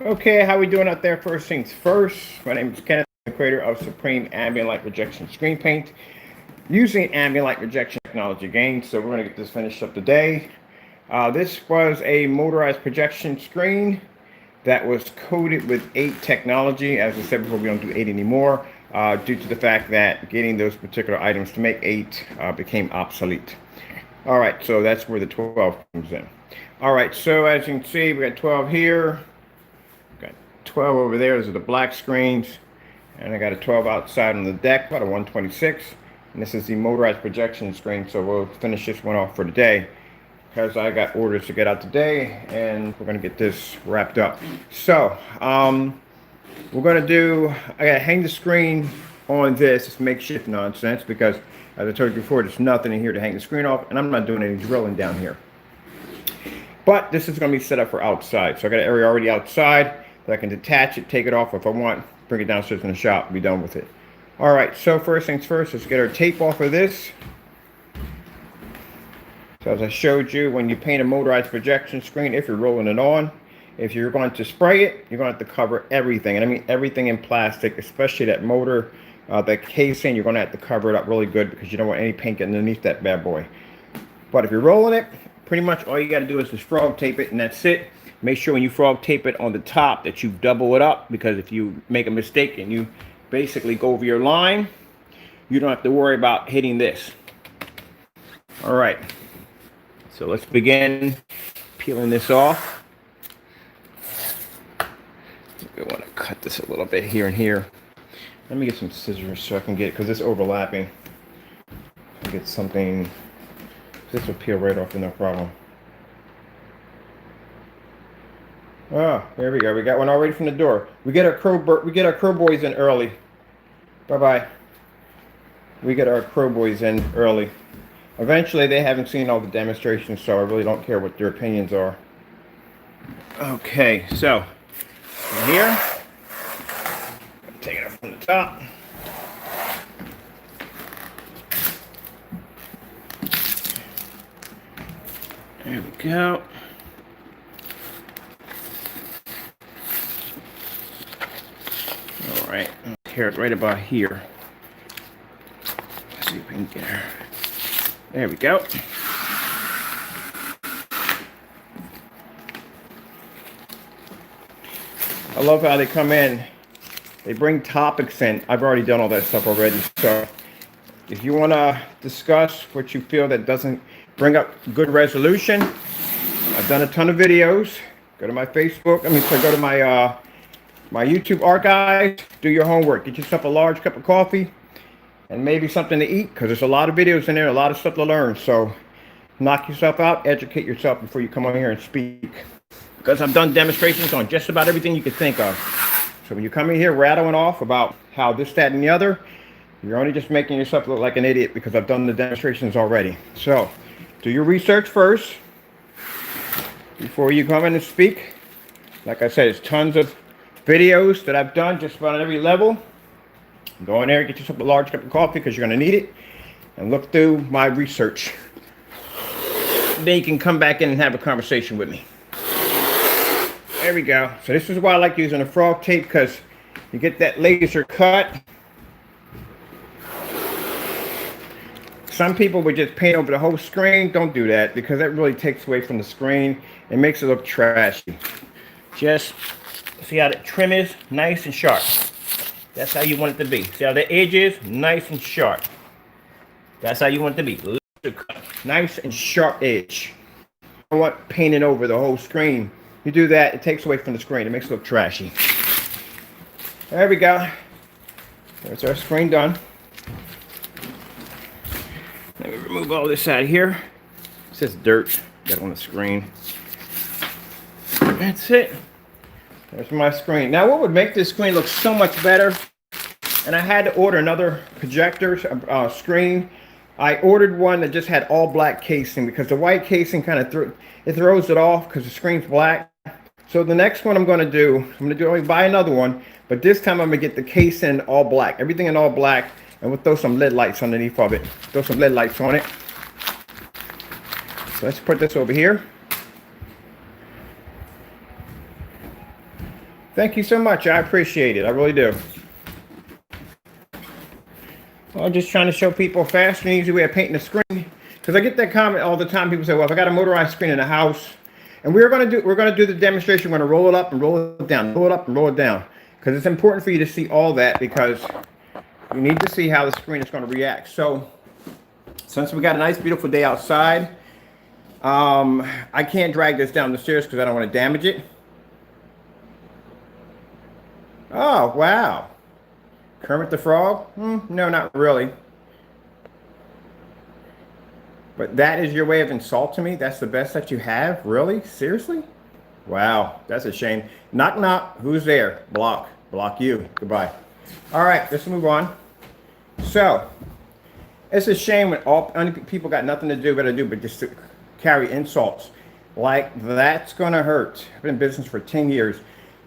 Okay, how we doing out there? First things first, my name is Kenneth, the creator of Supreme Ambient Light Rejection Screen Paint using ambient light rejection technology again. So we're going to get this finished up today. This was a motorized projection screen that was coated with 8 technology. As I said before, we don't do 8 anymore due to the fact that getting those particular items to make 8 became obsolete. All right, so that's where the 12 comes in. All right, so as you can see, we got 12 here. Got 12 over there. Those are the black screens. And I got a 12 outside on the deck, about a 126. And this is the motorized projection screen. So we'll finish this one off for today because I got orders to get out today and we're going to get this wrapped up. So we're going to do, I got to hang the screen on this. It's makeshift nonsense because, as I told you before, there's nothing in here to hang the screen off, and I'm not doing any drilling down here. But this is going to be set up for outside. So I got an area already outside that I can detach it, take it off if I want, bring it downstairs in the shop, and be done with it. All right, so first things first, let's get our tape off of this. So as I showed you, when you paint a motorized projection screen, if you're rolling it on, if you're going to spray it, you're going to have to cover everything. And I mean everything in plastic, especially that motor, that casing, you're going to have to cover it up really good because you don't want any paint getting underneath that bad boy. But if you're rolling it, pretty much all you got to do is just frog tape it, and that's it. Make sure when you frog tape it on the top that you double it up, because if you make a mistake and you basically go over your line, you don't have to worry about hitting this. All right, so let's begin peeling this off. We want to cut this a little bit here and here. Let me get some scissors so I can get it, because it's overlapping. Get something. This will peel right off with no problem. Ah, there we go. We got one already from the door. We get our crow boys in early. Bye-bye. We get our crow boys in early. Eventually, they haven't seen all the demonstrations, so I really don't care what their opinions are. Okay, so from here, take it up from the top. There we go. All right, tear it right about here. Let's see if we can get her. There we go. I love how they come in. They bring topics in. I've already done all that stuff already. So if you want to discuss what you feel that doesn't bring up good resolution, I've done a ton of videos. Go to my Facebook. Go to my my YouTube archives. Do your homework. Get yourself a large cup of coffee and maybe something to eat, because there's a lot of videos in there, a lot of stuff to learn. So knock yourself out, educate yourself before you come on here and speak. Because I've done demonstrations on just about everything you could think of. So when you come in here rattling off about how this, that, and the other, you're only just making yourself look like an idiot, because I've done the demonstrations already. So do your research first before you come in and speak. Like I said, there's tons of videos that I've done just about on every level. Go in there, get yourself a large cup of coffee, because you're going to need it, and look through my research. Then you can come back in and have a conversation with me. There we go. So this is why I like using a frog tape, because you get that laser cut. Some people would just paint over the whole screen. Don't do that, because that really takes away from the screen. It makes it look trashy. Just see how the trim is? Nice and sharp. That's how you want it to be. See how the edge is? Nice and sharp. That's how you want it to be. Nice and sharp edge. You don't want painting over the whole screen. You do that, it takes away from the screen. It makes it look trashy. There we go. There's our screen done. Let me remove all this out of here. It says dirt. Got it on the screen. That's it. There's my screen. Now, what would make this screen look so much better, and I had to order another projector screen. I ordered one that just had all black casing, because the white casing kind of throws it off because the screen's black. So the next one I'm going to do, buy another one, but this time I'm going to get the casing all black, everything in all black, and we'll throw some LED lights underneath of it. Throw some LED lights on it. So let's put this over here. Thank you so much. I appreciate it. I really do. Well, I'm just trying to show people a faster and easy way of painting the screen. Because I get that comment all the time. People say, well, if I got a motorized screen in the house, and we're gonna do the demonstration, we're gonna roll it up and roll it down, roll it up and roll it down. Because it's important for you to see all that, because you need to see how the screen is gonna react. So since we got a nice beautiful day outside, I can't drag this down the stairs because I don't want to damage it. Oh, wow. Kermit the Frog? No, not really. But that is your way of insulting me? That's the best that you have? Really? Seriously? Wow, that's a shame. Knock, knock. Who's there? Block. Block you. Goodbye. All right, let's move on. So, it's a shame when all people got nothing to do but just to carry insults. Like, that's going to hurt. I've been in business for 10 years.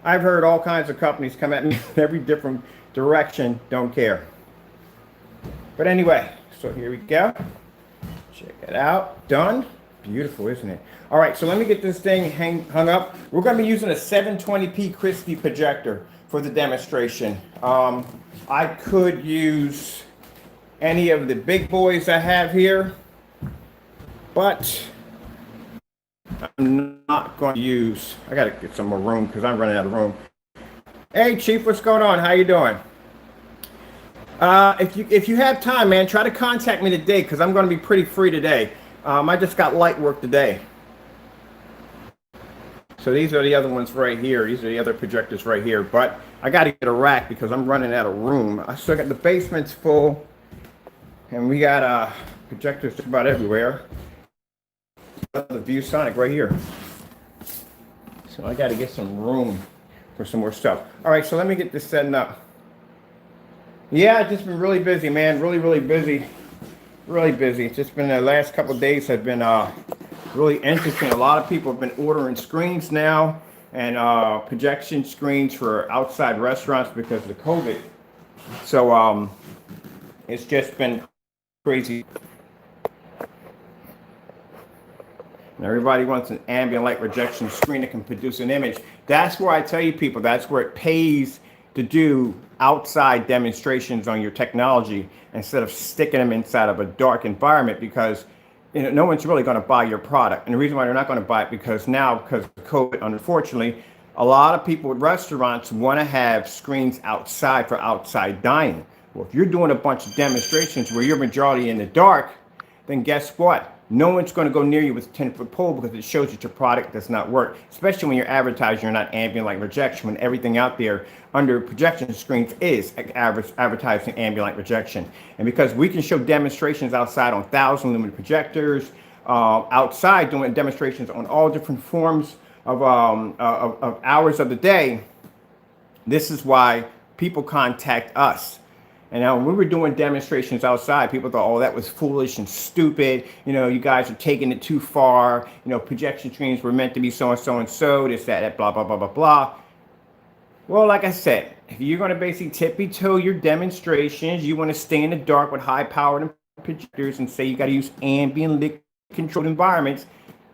I've heard all kinds of companies come at me in every different direction. Don't care. But anyway, so here we go. Check it out. Done. Beautiful, isn't it? All right, so let me get this thing hung up. We're going to be using a 720p crispy projector for the demonstration. I could use any of the big boys I have here, but I'm not going to use, I got to get some more room because I'm running out of room. Hey, Chief, what's going on? How you doing? If you have time, man, try to contact me today because I'm going to be pretty free today. I just got light work today. So these are the other ones right here. These are the other projectors right here. But I got to get a rack because I'm running out of room. I still got the basement's full. And we got projectors just about everywhere. The ViewSonic right here. So I got to get some room for some more stuff. All right, so let me get this setting up. Yeah, I've just been really busy, man. Really busy. Really busy. It's just been the last couple of days have been really interesting. A lot of people have been ordering screens now and projection screens for outside restaurants because of the COVID. So it's just been crazy. And everybody wants an ambient light rejection screen that can produce an image. That's where I tell you people, that's where it pays to do outside demonstrations on your technology instead of sticking them inside of a dark environment, because no one's really going to buy your product. And the reason why they're not going to buy it because of COVID, unfortunately, a lot of people at restaurants want to have screens outside for outside dining. Well, if you're doing a bunch of demonstrations where you're majority in the dark, then guess what? No one's going to go near you with a 10-foot pole because it shows that your product does not work, especially when you're advertising you're not ambient light rejection, when everything out there under projection screens is advertising ambient light rejection. And because we can show demonstrations outside on 1,000 lumen projectors, outside doing demonstrations on all different forms of hours of the day, this is why people contact us. And now when we were doing demonstrations outside, people thought, oh, that was foolish and stupid. You know, you guys are taking it too far. You know, projection screens were meant to be so and so and so, this, that, blah, blah, blah, blah, blah. Well, like I said, if you're going to basically tippy-toe your demonstrations, you want to stay in the dark with high-powered projectors and say you got to use ambient lit controlled environments,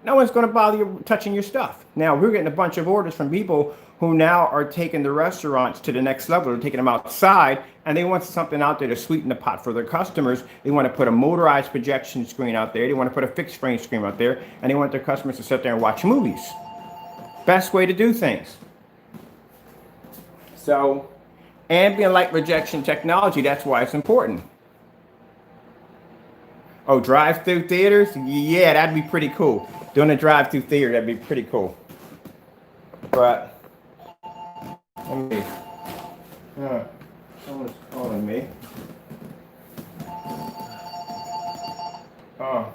no one's going to bother you touching your stuff. Now, we're getting a bunch of orders from people who now are taking the restaurants to the next level. They're taking them outside, and they want something out there to sweeten the pot for their customers. They want to put a motorized projection screen out there. They want to put a fixed frame screen out there, and they want their customers to sit there and watch movies. Best way to do things. So, ambient light rejection technology, that's why it's important. Oh, drive-through theaters? Yeah, that'd be pretty cool. Doing a drive-through theater, that'd be pretty cool. But, let me, someone's calling me. Oh,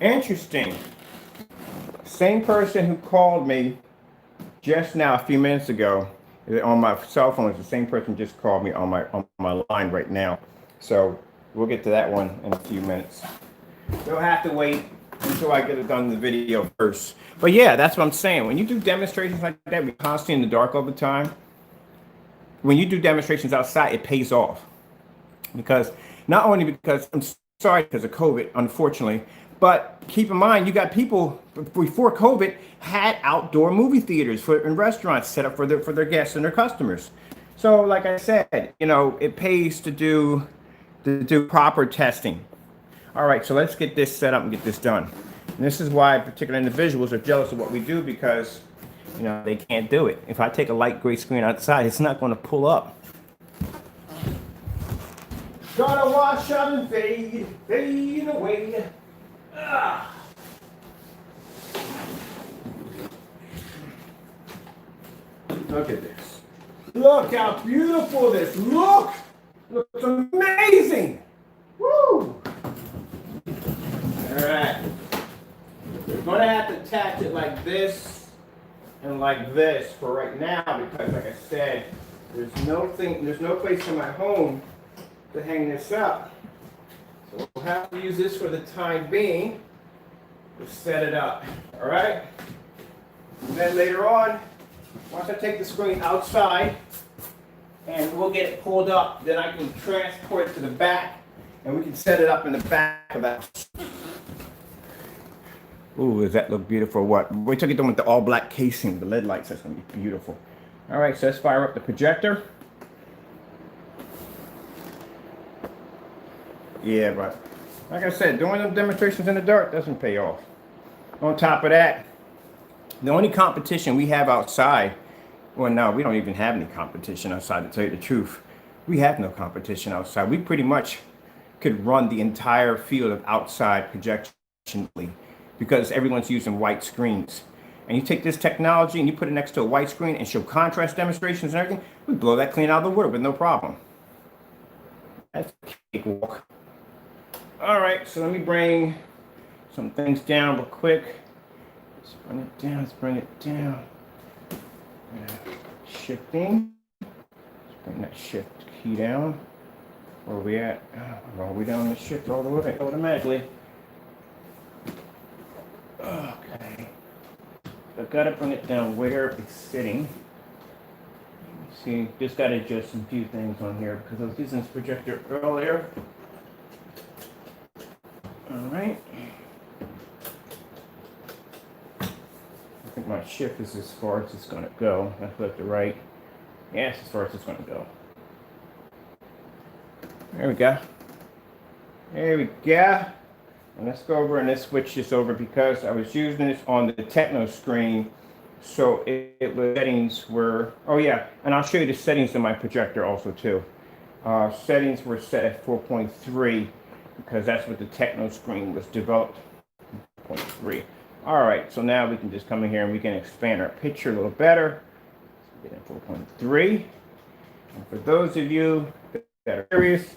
interesting. Same person who called me just now, a few minutes ago, on my cell phone, is the same person just called me on my line right now. So, we'll get to that one in a few minutes. You'll have to wait until I get it done in the video first. But yeah, that's what I'm saying. When you do demonstrations like that, we're constantly in the dark all the time. When you do demonstrations outside, it pays off. Because, not only because, I'm sorry because of COVID, unfortunately, But keep in mind, you got people before COVID had outdoor movie theaters and restaurants set up for their guests and their customers. So, like I said, it pays to do proper testing. All right, so let's get this set up and get this done. And this is why particular individuals are jealous of what we do, because they can't do it. If I take a light gray screen outside, it's not going to pull up. Gonna wash out and fade away. Ah. Look at this. Look how beautiful this looks. Looks amazing. Woo! All right. We're gonna have to attach it like this and like this for right now, because like I said, there's no place in my home to hang this up. So we'll have to use this for the time being to set it up. All right? And then later on, once I take the screen outside and we'll get it pulled up, then I can transport it to the back and we can set it up in the back of that. Ooh, does that look beautiful? What? Wait till I get done with the all black casing, the LED lights. That's going to be beautiful. All right, so let's fire up the projector. Yeah, but like I said, doing them demonstrations in the dark doesn't pay off. On top of that, the only competition we have outside, well, no, we don't even have any competition outside, to tell you the truth. We have no competition outside. We pretty much could run the entire field of outside projection because everyone's using white screens. And you take this technology and you put it next to a white screen and show contrast demonstrations and everything, we blow that clean out of the water with no problem. That's a cakewalk. All right, so let me bring some things down real quick. Let's bring it down, let's bring it down. Shifting. Let's bring that shift key down. Where are we at? Are we down the shift all the way automatically? Okay. I've got to bring it down where it's sitting. See, just got to adjust some few things on here because I was using this projector earlier. All right. I think my shift is as far as it's going to go. That's left to right. Yes, as far as it's going to go. There we go. There we go. And let's go over and let's switch this over because I was using this on the Techno screen. So it was settings were, oh yeah, and I'll show you the settings in my projector also too. Settings were set at 4.3 because that's what the Techno screen was developed, 4.3. All right, so now we can just come in here and we can expand our picture a little better. Get in 4.3. And for those of you that are curious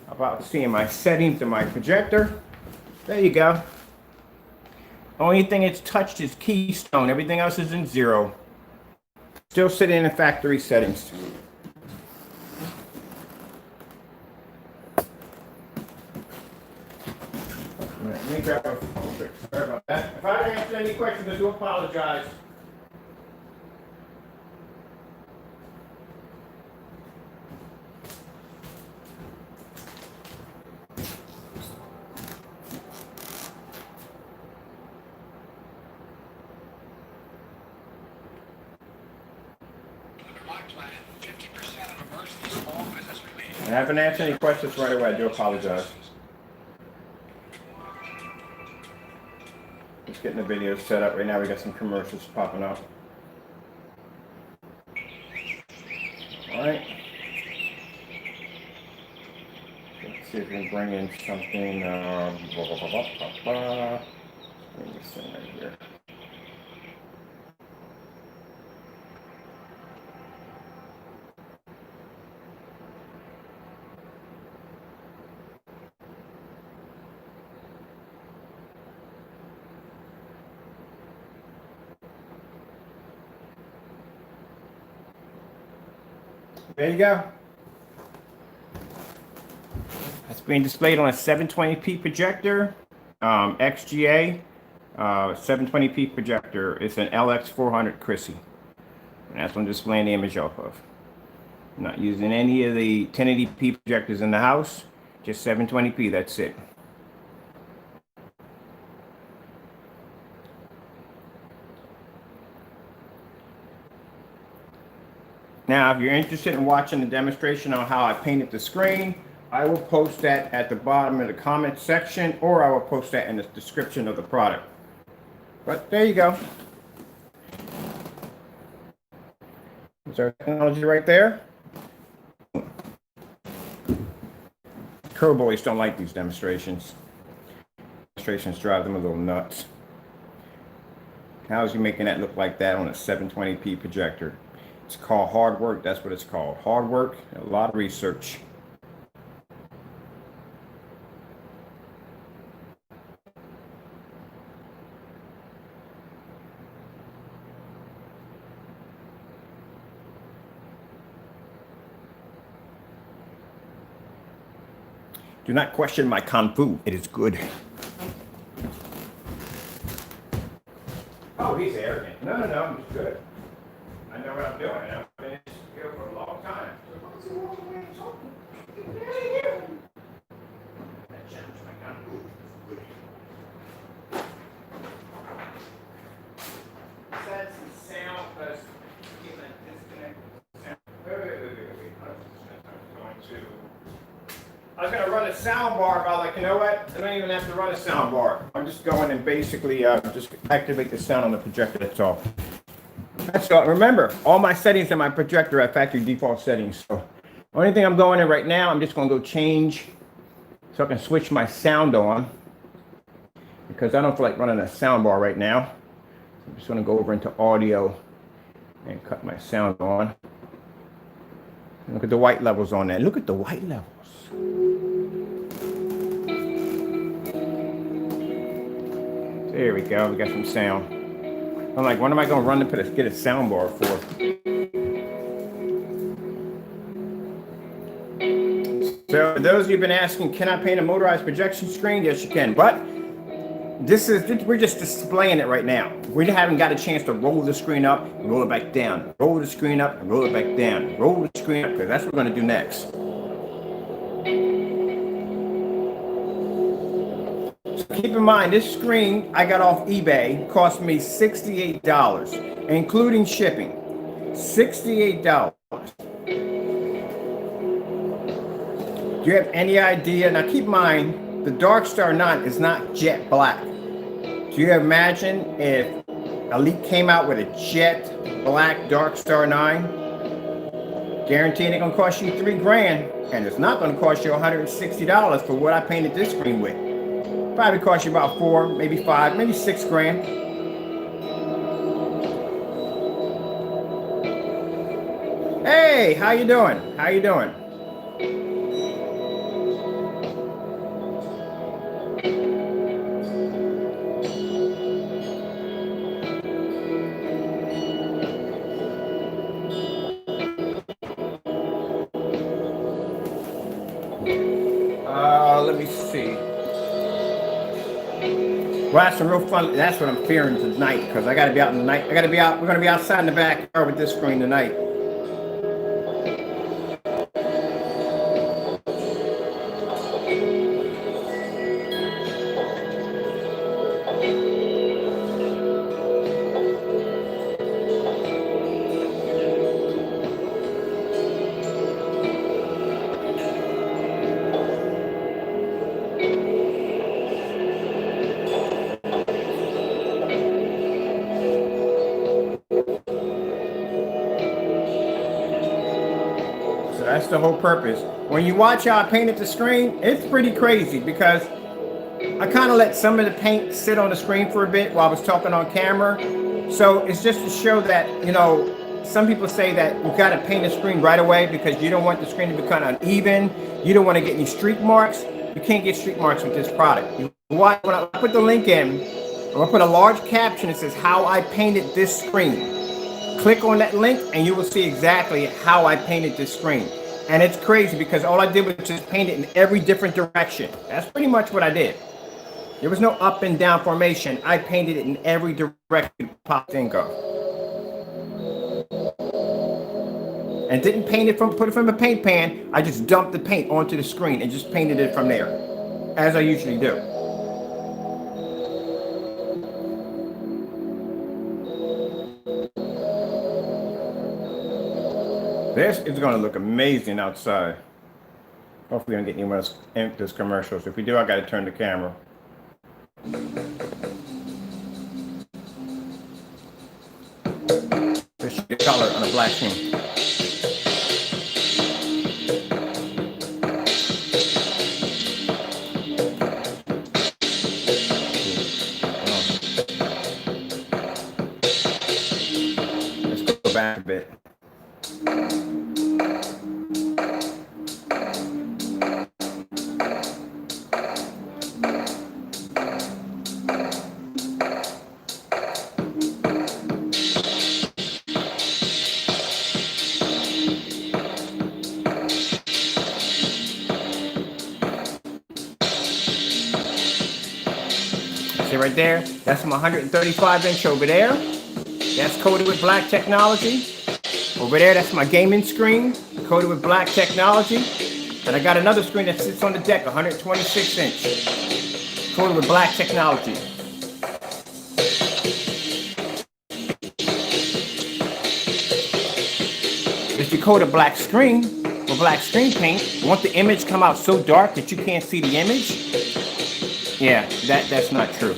about seeing my settings in my projector, there you go. Only thing it's touched is keystone. Everything else is in 0. Still sitting in the factory settings. Let me grab a phone quick. Sorry about that. If I didn't answer any questions, I do apologize. I haven't answered any questions right away. I do apologize. Just getting the video set up. Right now we got some commercials popping up. All right. Let's see if we can bring in something. Bring this in right here. There you go. That's being displayed on a 720p projector, XGA, 720p projector. It's an LX400 Chrissy. And that's what I'm displaying the image off of. I'm not using any of the 1080p projectors in the house, just 720p, that's it. Now, if you're interested in watching the demonstration on how I painted the screen, I will post that at the bottom of the comment section, or I will post that in the description of the product. But there you go. There's our technology right there. Curl boys don't like these demonstrations. Demonstrations drive them a little nuts. How is he making that look like that on a 720p projector? It's called hard work. That's what it's called. Hard work, a lot of research. Do not question my kung fu. It is good. Oh, he's arrogant. No, I'm just good. I know what I'm doing. I've been in this field for a long time. That challenge my kung fu. Set some sound because get that disconnect. I was going to run a sound bar, but I was like, you know what? I don't even have to run a sound bar. I'm just going and basically just activate the sound on the projector. That's all. That's all. Remember, all my settings in my projector are factory default settings. So, only thing I'm going in right now, I'm just going to go change so I can switch my sound on because I don't feel like running a sound bar right now. I'm just going to go over into audio and cut my sound on. Look at the white levels on that. Look at the white levels. There we go. We got some sound. I'm like, what am I going to run to get a sound bar for? So for those of you who've been asking, can I paint a motorized projection screen? Yes, you can. But we're just displaying it right now. We haven't got a chance to roll the screen up and roll it back down. Roll the screen up and roll it back down. Roll the screen up, because that's what we're going to do next. Keep in mind, this screen I got off eBay cost me $68, including shipping. $68. Do you have any idea? Now keep in mind, the Dark Star 9 is not jet black. Do you imagine if Elite came out with a jet black Dark Star 9? Guaranteed it's going to cost you $3 grand, and it's not going to cost you $160 for what I painted this screen with. Probably cost you about 4, maybe 5, maybe 6 grand. Hey, how you doing? How you doing? Let me see. Well, that's some real fun. That's what I'm fearing tonight because I got to be out in the night. I got to be out. We're going to be outside in the backyard with this screen tonight. That's the whole purpose. When you watch how I painted the screen, it's pretty crazy because I kind of let some of the paint sit on the screen for a bit while I was talking on camera. So it's just to show that, you know, some people say that you got to paint the screen right away because you don't want the screen to become uneven. You don't want to get any streak marks. You can't get streak marks with this product. When I put the link in, I'm going to put a large caption that says how I painted this screen. Click on that link and you will see exactly how I painted this screen. And it's crazy because all I did was just paint it in every different direction. That's pretty much what I did. There was no up and down formation. I painted it in every direction you pop think of. And didn't paint it put it from a paint pan. I just dumped the paint onto the screen and just painted it from there, as I usually do. This is going to look amazing outside. Hopefully, we don't get any more of those commercials. If we do, I got to turn the camera. This should be color on a black screen. Let's go back a bit. See right there? That's my 135-inch over there. That's coated with black technology. Over there, that's my gaming screen, coated with black technology. And I got another screen that sits on the deck, 126-inch, coated with black technology. If you coat a black screen with black screen paint, won't the image come out so dark that you can't see the image? Yeah, that's not true.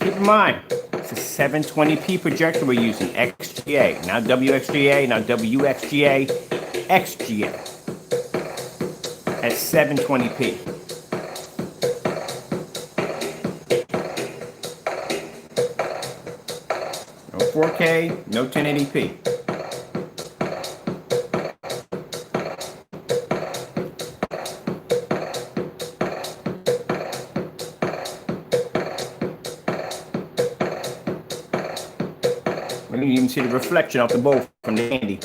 Keep in mind, it's a 720p projector we're using, XGA, not WXGA, not WXGA, XGA at 720p. No 4K, no 1080p. You can even see the reflection off the bowl from the candy.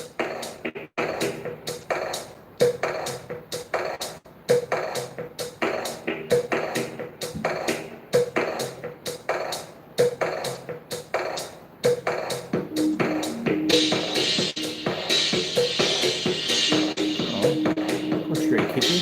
Oh, go straight, kitty.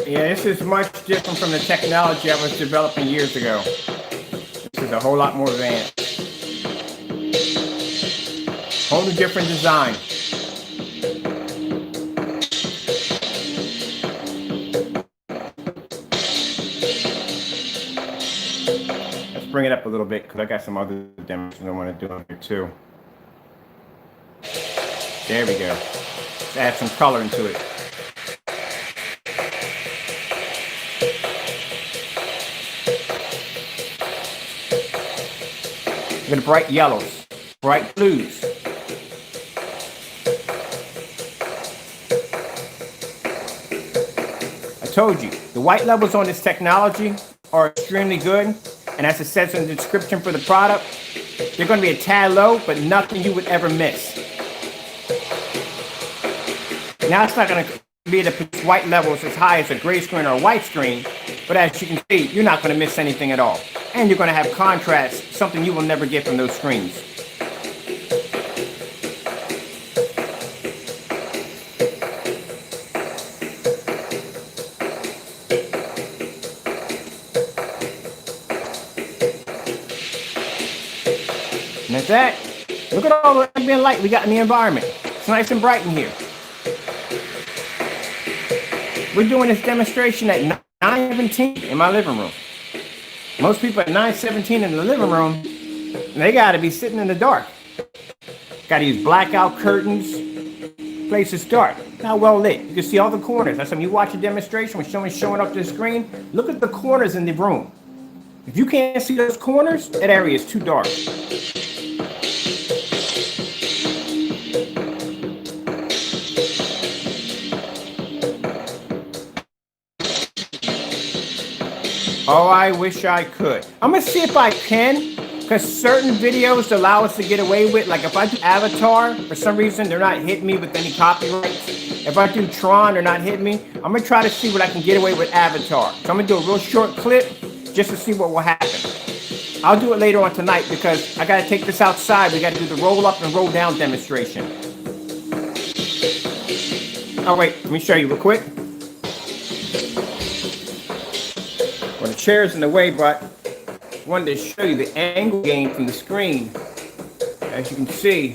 Yeah, this is much different from the technology I was developing years ago. This is a whole lot more advanced. Whole new different design. Let's bring it up a little bit because I got some other demos I want to do on here too. There we go. Let's add some color into it. Look at the bright yellows, bright blues. I told you, the white levels on this technology are extremely good, and as it says in the description for the product, they're going to be a tad low, but nothing you would ever miss. Now it's not going to be the white levels as high as a gray screen or a white screen, but as you can see, you're not going to miss anything at all. And you're going to have contrast, something you will never get from those screens. And that's that. Look at all the ambient light we got in the environment. It's nice and bright in here. We're doing this demonstration at 9:17 in my living room. Most people at 9:17 in the living room, they got to be sitting in the dark. Got to use blackout curtains. Place is dark. Not well lit. You can see all the corners. That's when you watch a demonstration when someone's showing up the screen. Look at the corners in the room. If you can't see those corners, that area is too dark. Oh, I wish I could. I'm gonna see if I can, because certain videos allow us to get away with, like if I do Avatar, for some reason they're not hitting me with any copyrights. If I do Tron, they're not hitting me. I'm gonna try to see what I can get away with Avatar. So I'm gonna do a real short clip just to see what will happen. I'll do it later on tonight because I gotta take this outside. We gotta do the roll up and roll down demonstration. Oh wait, let me show you real quick. Well, the chair's in the way, but I wanted to show you the angle gain from the screen. As you can see,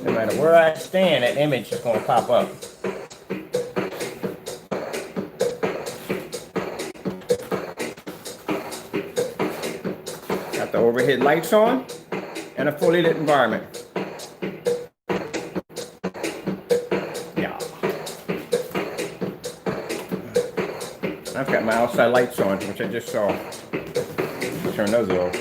no matter where I stand, that image is going to pop up. Got the overhead lights on and a fully lit environment. I've got my outside lights on, which I just saw. Turn those off.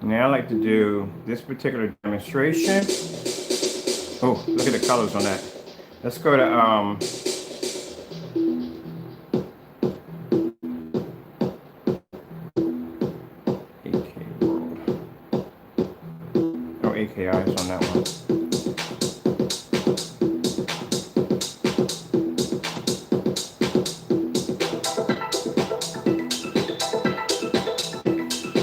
Now I like to do this particular demonstration. Oh, look at the colors on that. Let's go to AKI is on that one.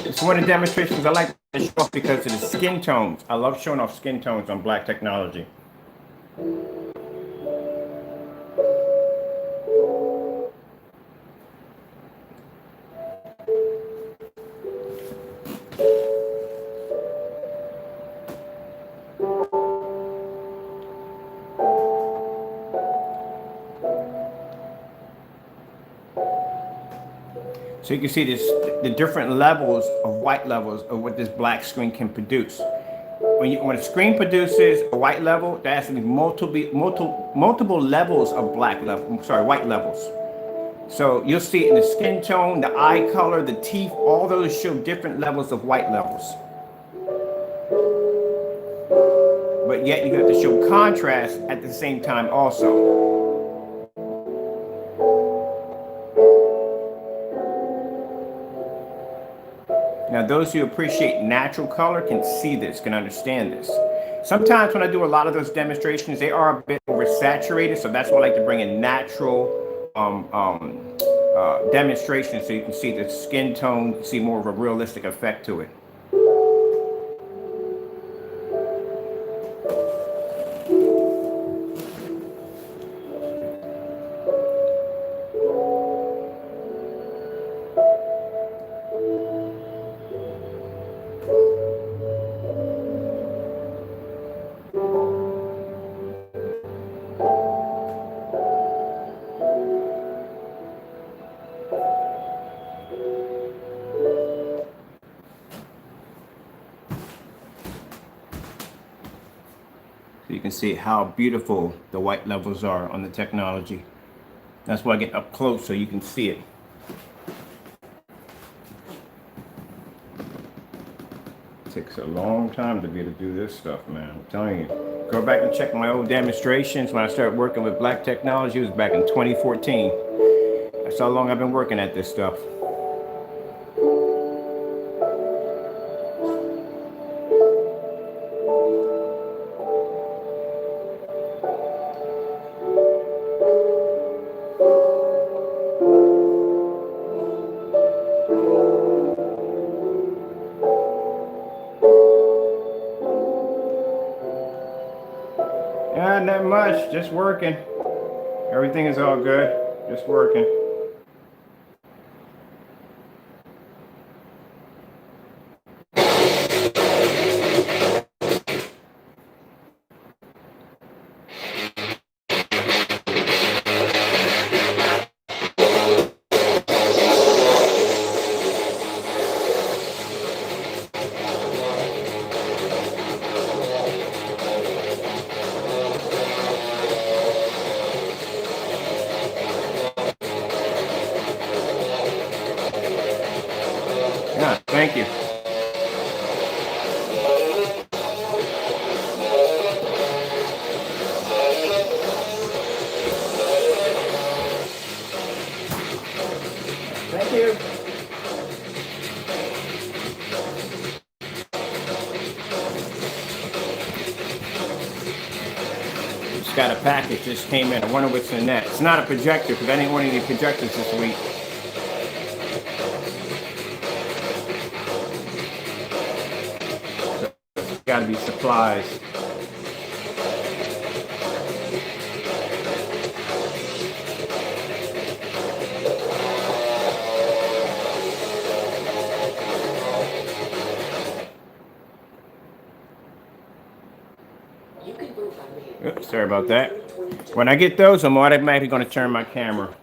It's one of the demonstrations I like to show off because of the skin tones. I love showing off skin tones on Black technology. So you can see the different levels of white levels of what this black screen can produce. When a screen produces a white level, there has to be multiple levels of white levels. So you'll see it in the skin tone, the eye color, the teeth, all those show different levels of white levels. But yet you have to show contrast at the same time also. Now, those who appreciate natural color can see this, can understand this. Sometimes when I do a lot of those demonstrations, they are a bit oversaturated, so that's why I like to bring in natural demonstrations so you can see the skin tone, see more of a realistic effect to it. So you can see how beautiful the white levels are on the technology. That's why I get up close so you can see it. It takes a long time to be able to do this stuff, man. I'm telling you. Go back and check my old demonstrations when I started working with Black technology. It was back in 2014. That's how long I've been working at this stuff. Not much. Just working. Everything is all good. Just working. Yeah, thank you. Thank you. Just got a package, just came in. I wonder what's in that. It's not a projector because I didn't want any projectors this week. Got to be supplies. Oops, sorry about that. When I get those, I'm automatically going to turn my camera.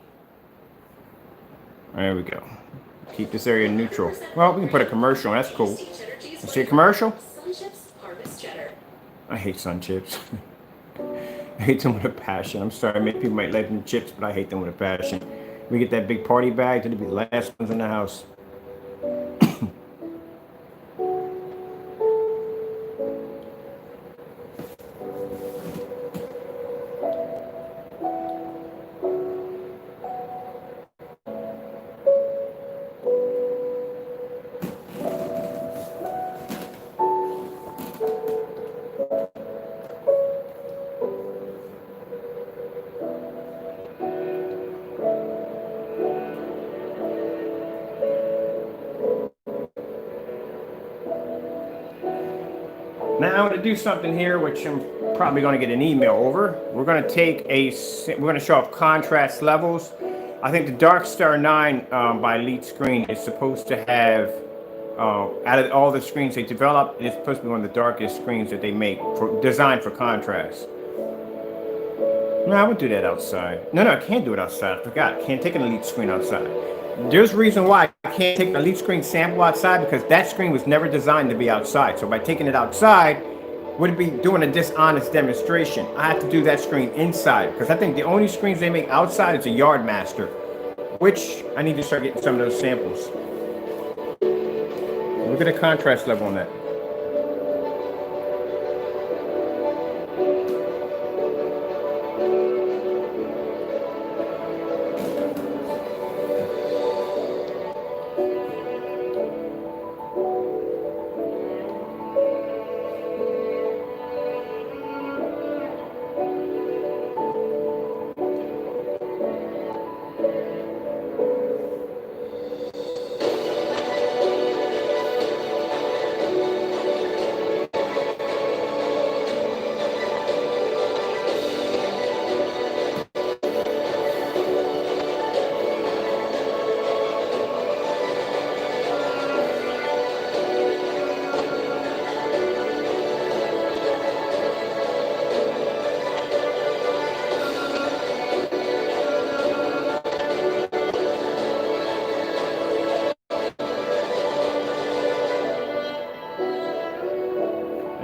There we go. Keep this area neutral. Well, we can put a commercial. That's cool. You see a commercial? I hate Sun Chips. I hate them with a passion. I'm sorry, many people might like them chips, but I hate them with a passion. We get that big party bag, it'll be the last ones in the house. Now I'm going to do something here, which I'm probably going to get an email over. We're going to show off contrast levels. I think the Dark Star 9 by Elite Screen is supposed to have, out of all the screens they develop, it's supposed to be one of the darkest screens that they make, designed for contrast. No, I would do that outside. No, I can't do it outside. I forgot. Can't take an Elite Screen outside. There's a reason why I can't take an Elite Screen sample outside, because that screen was never designed to be outside. So by taking it outside, would be doing a dishonest demonstration. I have to do that screen inside, because I think the only screens they make outside is a Yard Master, which I need to start getting some of those samples. Look at the contrast level on that.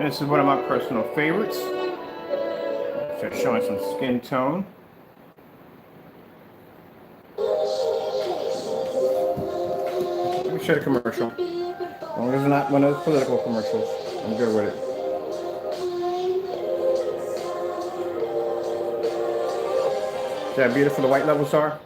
This is one of my personal favorites. So showing some skin tone. Let me show the commercial. As long as it's not one of those political commercials, I'm good with it. See how beautiful the white levels are?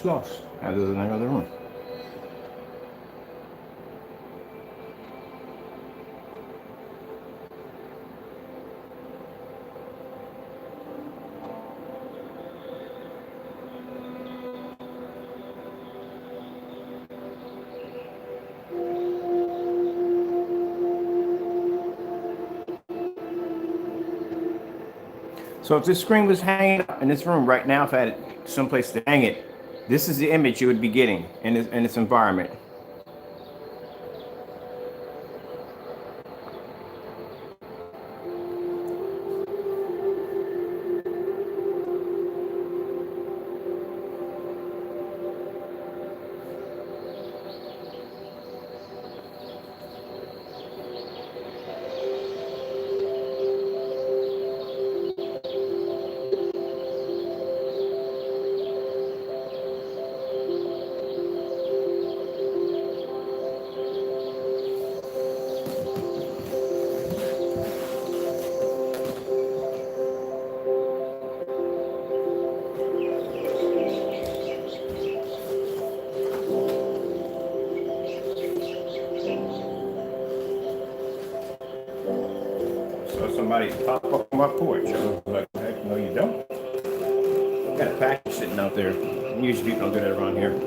It's lost. As is in another room. So if this screen was hanging up in this room right now, if I had someplace to hang it, this is the image you would be getting in this environment. So somebody pop up on my porch. I was like, heck, no, you don't. Got a package sitting out there. Usually people don't do that around here.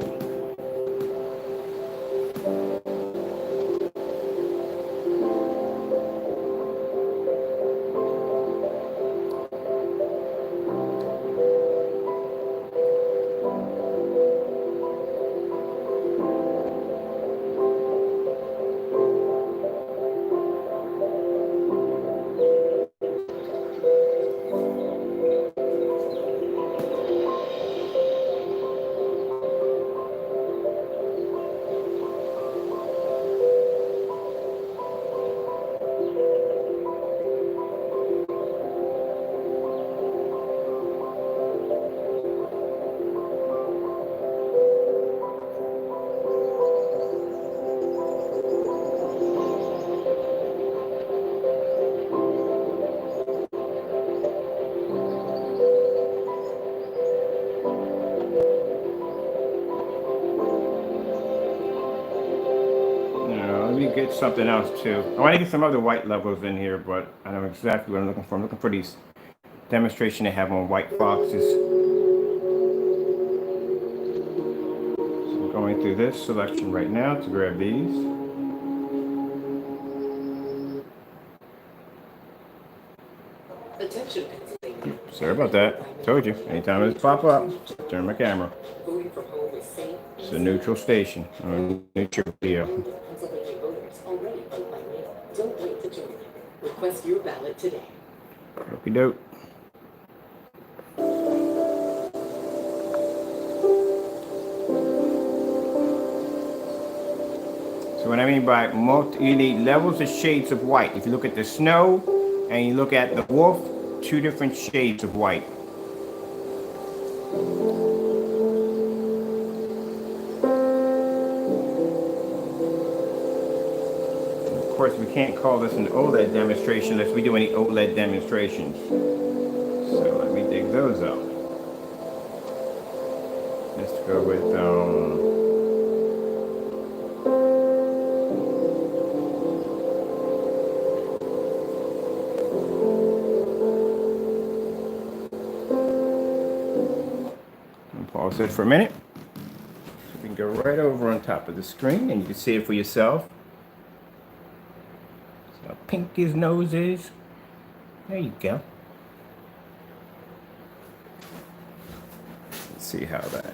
Let me get something else too. I want to get some other white levels in here, but I know exactly what I'm looking for. I'm looking for these demonstration they have on white boxes. So I'm going through this selection right now to grab these. Attention, Sorry about that. Told you. Anytime this pop up, turn my camera. It's a neutral station. Neutral video. Don't wait to join them. Request your ballot today. Okie doke. So what I mean by you need levels of shades of white. If you look at the snow and you look at the wolf, two different shades of white. Of course, we can't call this an OLED demonstration unless we do any OLED demonstrations. So let me dig those up. Let's go with pause it for a minute. So we can go right over on top of the screen and you can see it for yourself. See how pink his nose is. There you go. Let's see how that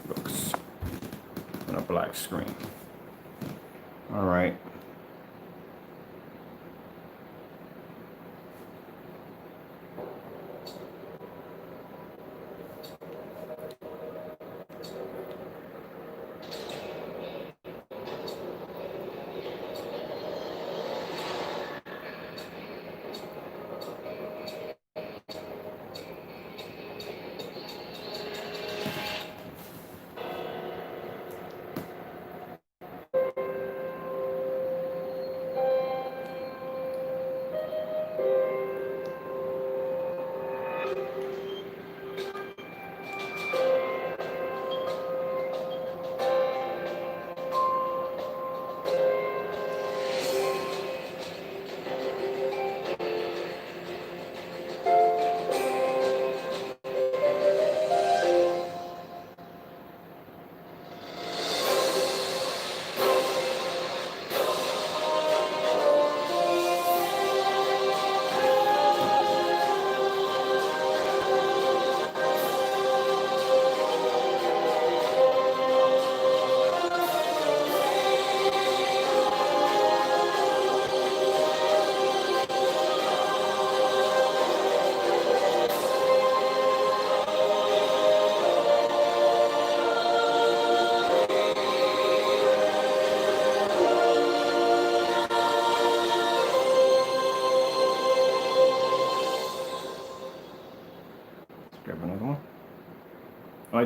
looks on a black screen. All right.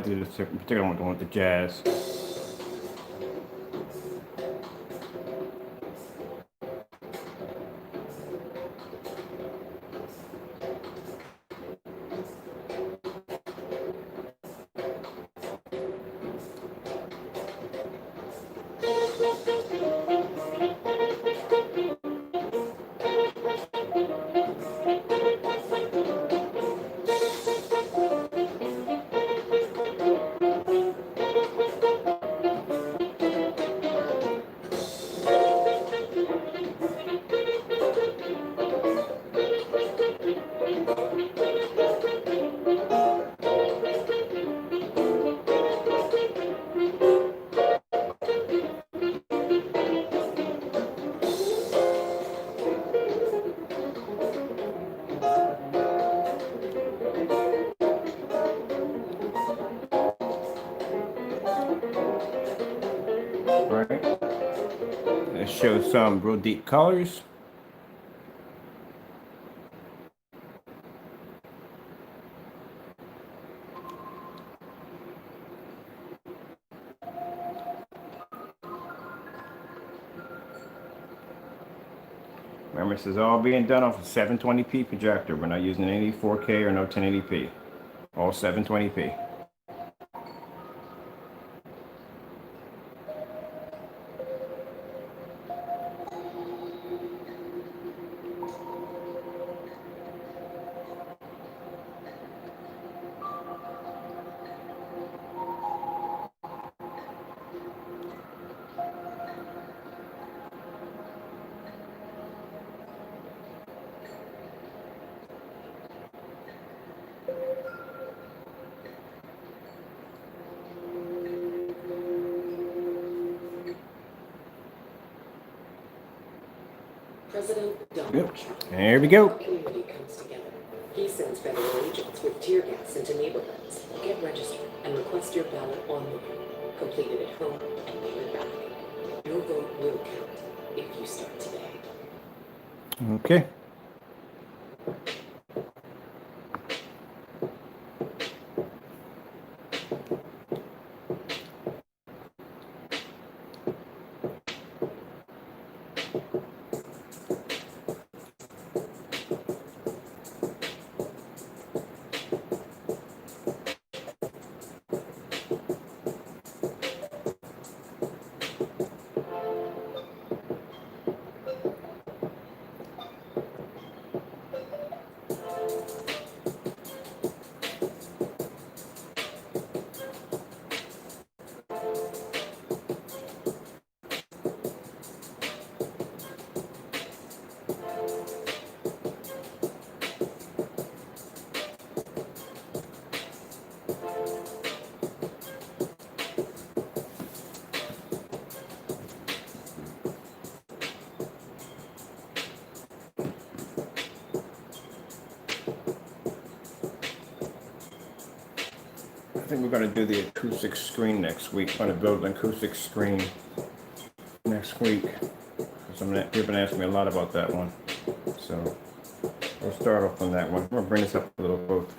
do this particular one going with the jazz. Right. Let's show some real deep colors. Remember, this is all being done off a 720p projector. We're not using any 4K or no 1080p. All 720p. President Donald Trump. There we go. Our community comes together. He sends federal agents with tear gas into neighborhoods. Get registered and request your ballot online. Complete it at home and mail it back. Your vote will count if you start today. Okay. I think we're going to do the acoustic screen next week. I'm going to build an acoustic screen next week. Because people have been asking me a lot about that one. So we'll start off on that one. I'm going to bring this up a little both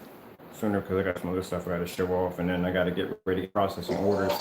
sooner because I got some other stuff I got to show off. And then I got to get ready processing orders.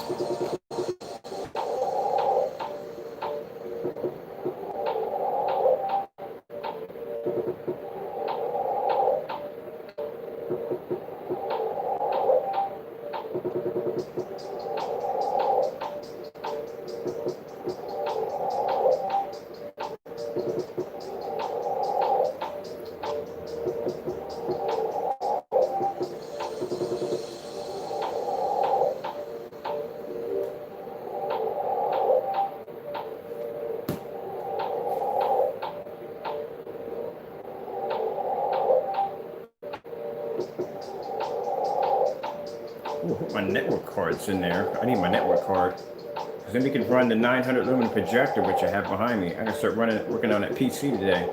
Put my network cards in there. I need my network card. Because then we can run the 900 lumen projector, which I have behind me. I can start working on that PC today.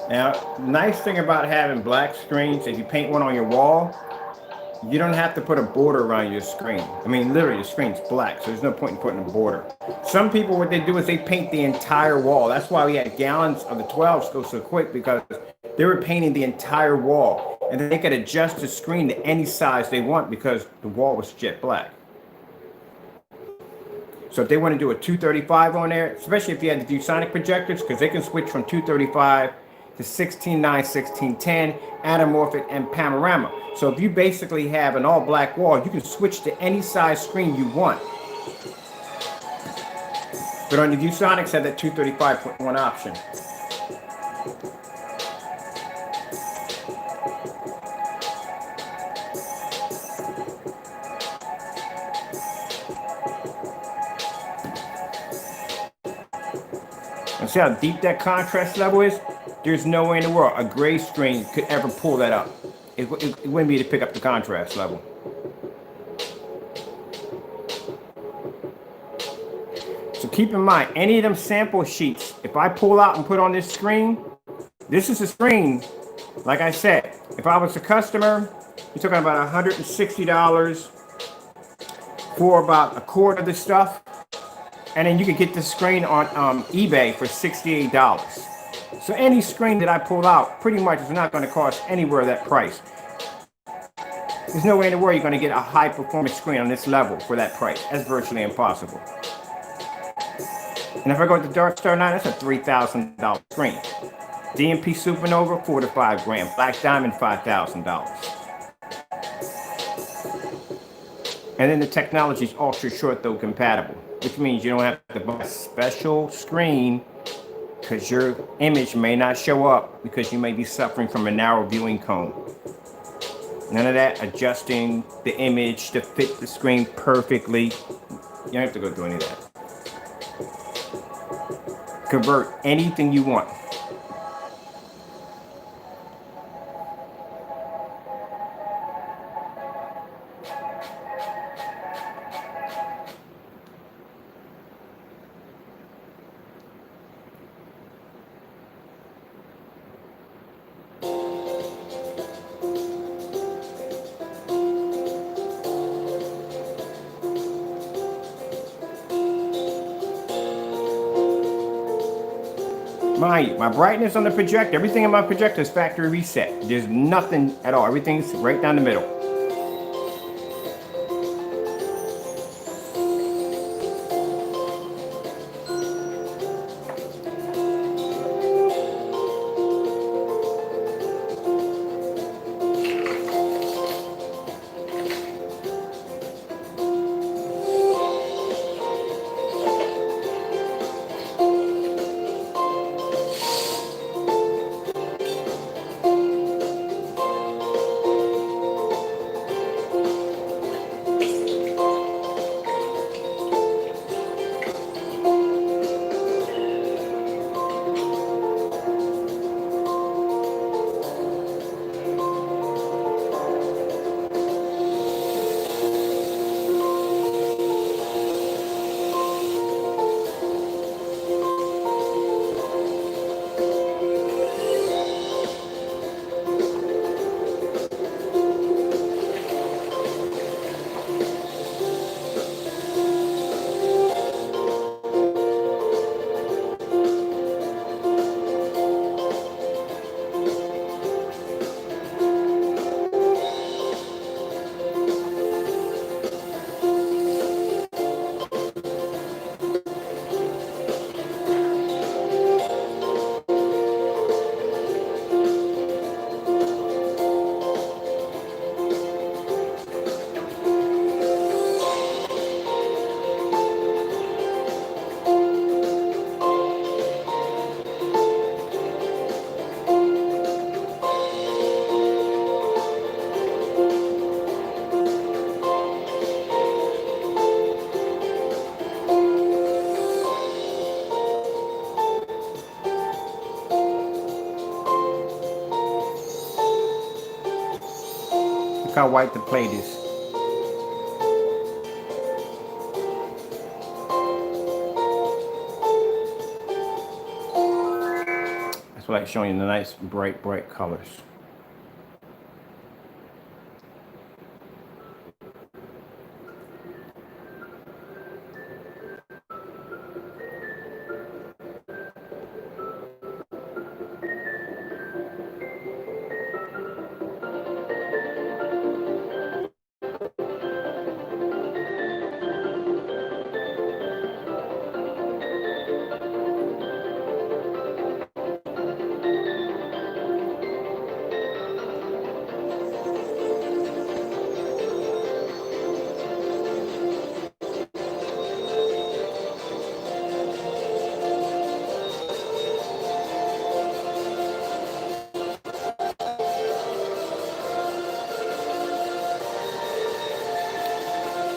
Now, nice thing about having black screens, if you paint one on your wall, You don't have to put a border around your screen. I mean, literally, the screen's black, so there's no point in putting a border. Some people, what they do is they paint the entire wall. That's why we had gallons of the 12s go so quick, because they were painting the entire wall. And then they could adjust the screen to any size they want because the wall was jet black. So if they want to do a 235 on there, especially if you had the ViewSonic projectors, because they can switch from 235 to 16:9, 16:10, anamorphic, and panorama. So if you basically have an all black wall, you can switch to any size screen you want. But on the ViewSonics have that 235.1 option. And see how deep that contrast level is? There's no way in the world a gray screen could ever pull that up. It wouldn't be to pick up the contrast level. So keep in mind, any of them sample sheets, if I pull out and put on this screen, this is a screen, like I said, if I was a customer, you're talking about $160 for about a quarter of the stuff. And then you could get this screen on eBay for $68. So any screen that I pull out pretty much is not going to cost anywhere that price. There's no way in the world you're going to get a high performance screen on this level for that price. That's virtually impossible. And if I go with the Dark Star 9, that's a $3,000 screen. DMP Supernova, $4 to $5 grand. Black Diamond, $5,000. And then the technology is ultra short though compatible, which means you don't have to buy a special screen because your image may not show up because you may be suffering from a narrow viewing cone. None of that adjusting the image to fit the screen perfectly. You don't have to go do any of that. Convert anything you want. Mind you, my brightness on the projector, everything in my projector is factory reset. There's nothing at all. Everything's right down the middle. Look how white the plate is. That's what I showing you, the nice bright colors.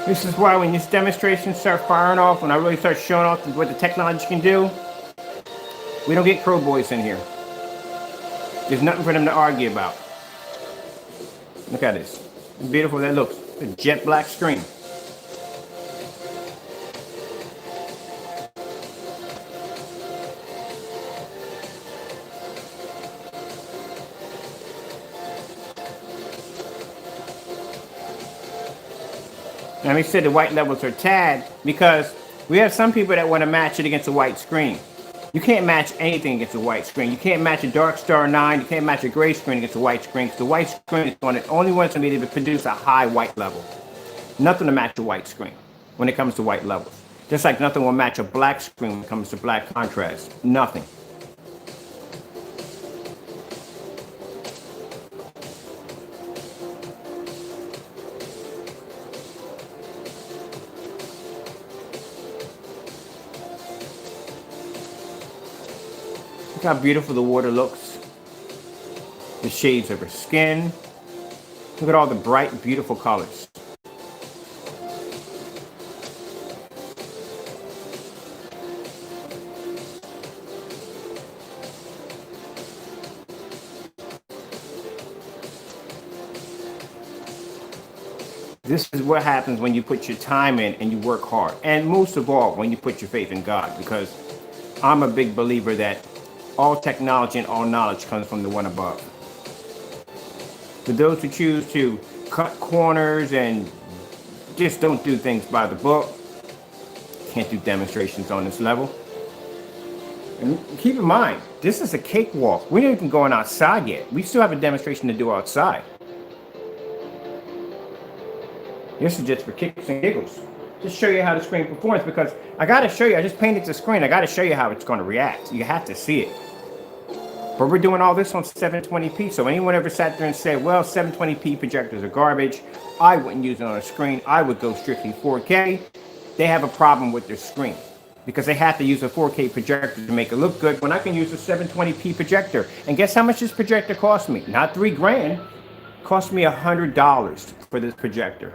This is why when these demonstrations start firing off, when I really start showing off what the technology can do, we don't get crow boys in here. There's nothing for them to argue about. Look at this. How beautiful that looks. A jet black screen. Let me say the white levels are tad because we have some people that want to match it against a white screen. You can't match anything against a white screen. You can't match a Dark Star 9. You can't match a gray screen against a white screen because the white screen is the only one that's going to be able to produce a high white level. Nothing to match a white screen when it comes to white levels. Just like nothing will match a black screen when it comes to black contrast. Nothing. Look how beautiful the water looks. The shades of her skin. Look at all the bright, beautiful colors. This is what happens when you put your time in and you work hard. And most of all, when you put your faith in God, because I'm a big believer that all technology and all knowledge comes from the one above. For those who choose to cut corners and just don't do things by the book, can't do demonstrations on this level. And keep in mind, this is a cakewalk. We're not even going outside yet. We still have a demonstration to do outside. This is just for kicks and giggles. Just show you how the screen performs because I got to show you. I just painted the screen. I got to show you how it's going to react. You have to see it. But we're doing all this on 720p. So anyone ever sat there and said, well, 720p projectors are garbage, I wouldn't use it on a screen, I would go strictly 4K. They have a problem with their screen because they have to use a 4K projector to make it look good when I can use a 720p projector. And guess how much this projector cost me? Not $3 grand. It cost me $100 for this projector.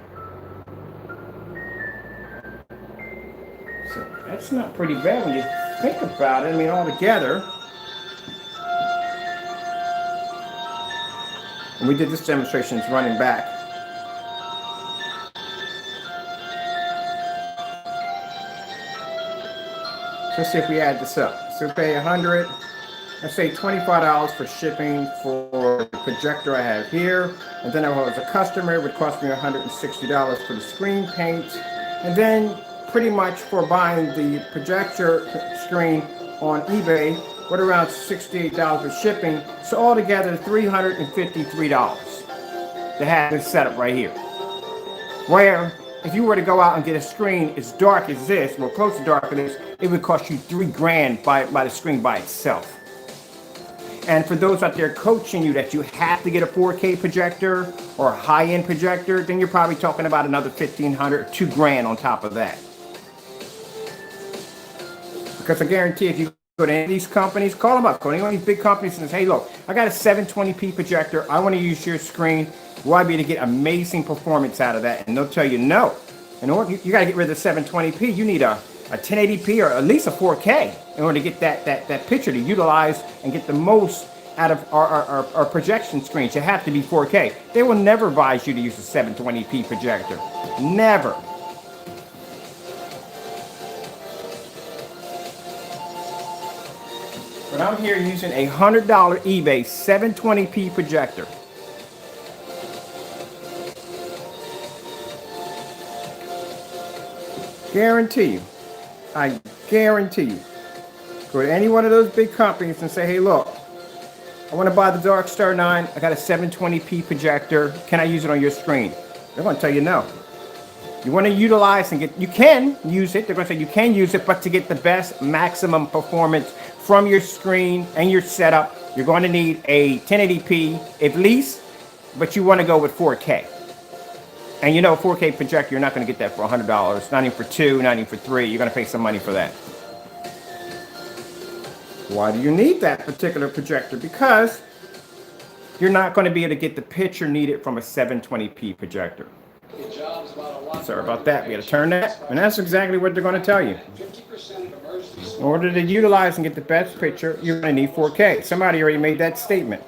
So that's not pretty bad when you think about it. I mean, all together. And we did this demonstration, it's running back. So let's see if we add this up. So we pay $100, let's say $25 for shipping for the projector I have here. And then if I was a customer, it would cost me $160 for the screen paint. And then pretty much for buying the projector screen on eBay, what around $68 for shipping. So altogether, $353 to have this setup right here. Where if you were to go out and get a screen as dark as this, or close to dark as this, it would cost you $3 grand by the screen by itself. And for those out there coaching you that you have to get a 4K projector or a high-end projector, then you're probably talking about another $1,500 or $2 grand on top of that. Because I guarantee if you go to any of these companies, call them up, go to any of these big companies and say, hey, look, I got a 720p projector. I want to use your screen. Will I be able to get amazing performance out of that? And they'll tell you no. In order, you got to get rid of the 720p. You need a 1080p or at least a 4K in order to get that picture to utilize and get the most out of our projection screens. You have to be 4K. They will never advise you to use a 720p projector. Never. But I'm here using a $100 eBay 720p projector. Guarantee you. I guarantee you. Go to any one of those big companies and say, hey, look, I want to buy the Dark Star 9. I got a 720p projector. Can I use it on your screen? They're going to tell you no. You want to utilize and get, you can use it. They're going to say you can use it, but to get the best maximum performance from your screen and your setup, you're going to need a 1080p at least, but you want to go with 4K. And you know, a 4K projector, you're not going to get that for $100. Not even for $2, not even for $3. You're going to pay some money for that. Why do you need that particular projector? Because you're not going to be able to get the picture needed from a 720p projector. Your job's about a Sorry about that. We got to turn that. And that's exactly what they're going to tell you. In order to utilize and get the best picture, you're going to need 4K. Somebody already made that statement.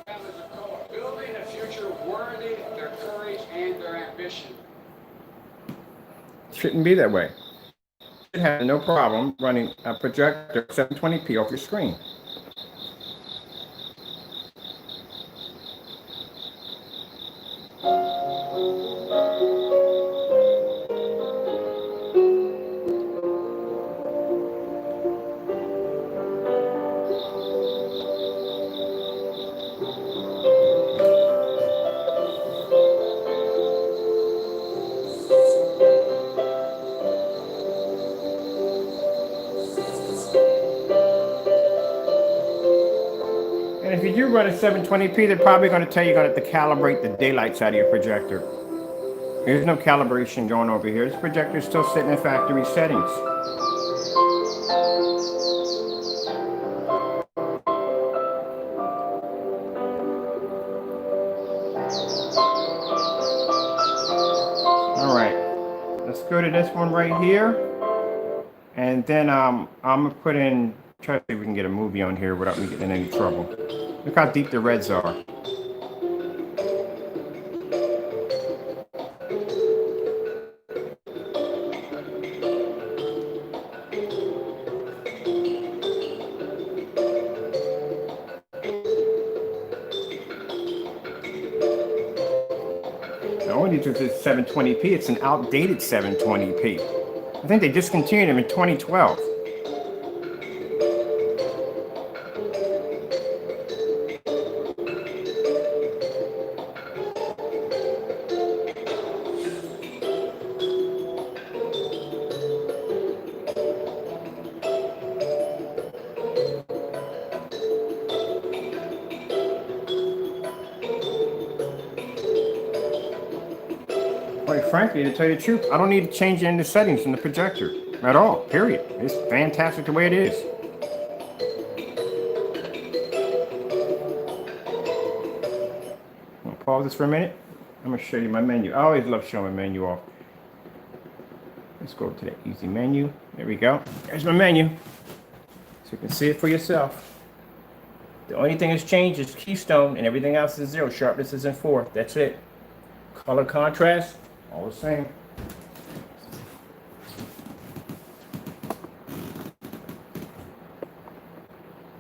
Building a future worthy of their courage and their ambition. Shouldn't be that way. You should have no problem running a projector 720p off your screen. And if you do run a 720p, they're probably going to tell you you're going to have to calibrate the daylight side of your projector. There's no calibration going over here. This projector is still sitting in factory settings. All right, let's go to this one right here. And then I'm going to put in, try to see if we can get a movie on here without me getting in any trouble. Look how deep the reds are. Only because it's 720p, it's an outdated 720p. I think they discontinued them in 2012. Quite frankly, to tell you the truth, I don't need to change any of the settings in the projector at all, period. It's fantastic the way it is. I'm gonna pause this for a minute. I'm gonna show you my menu. I always love showing my menu off. Let's go to the easy menu. There we go. There's my menu. So you can see it for yourself. The only thing that's changed is keystone and everything else is 0. Sharpness is in 4. That's it. Color contrast, all the same.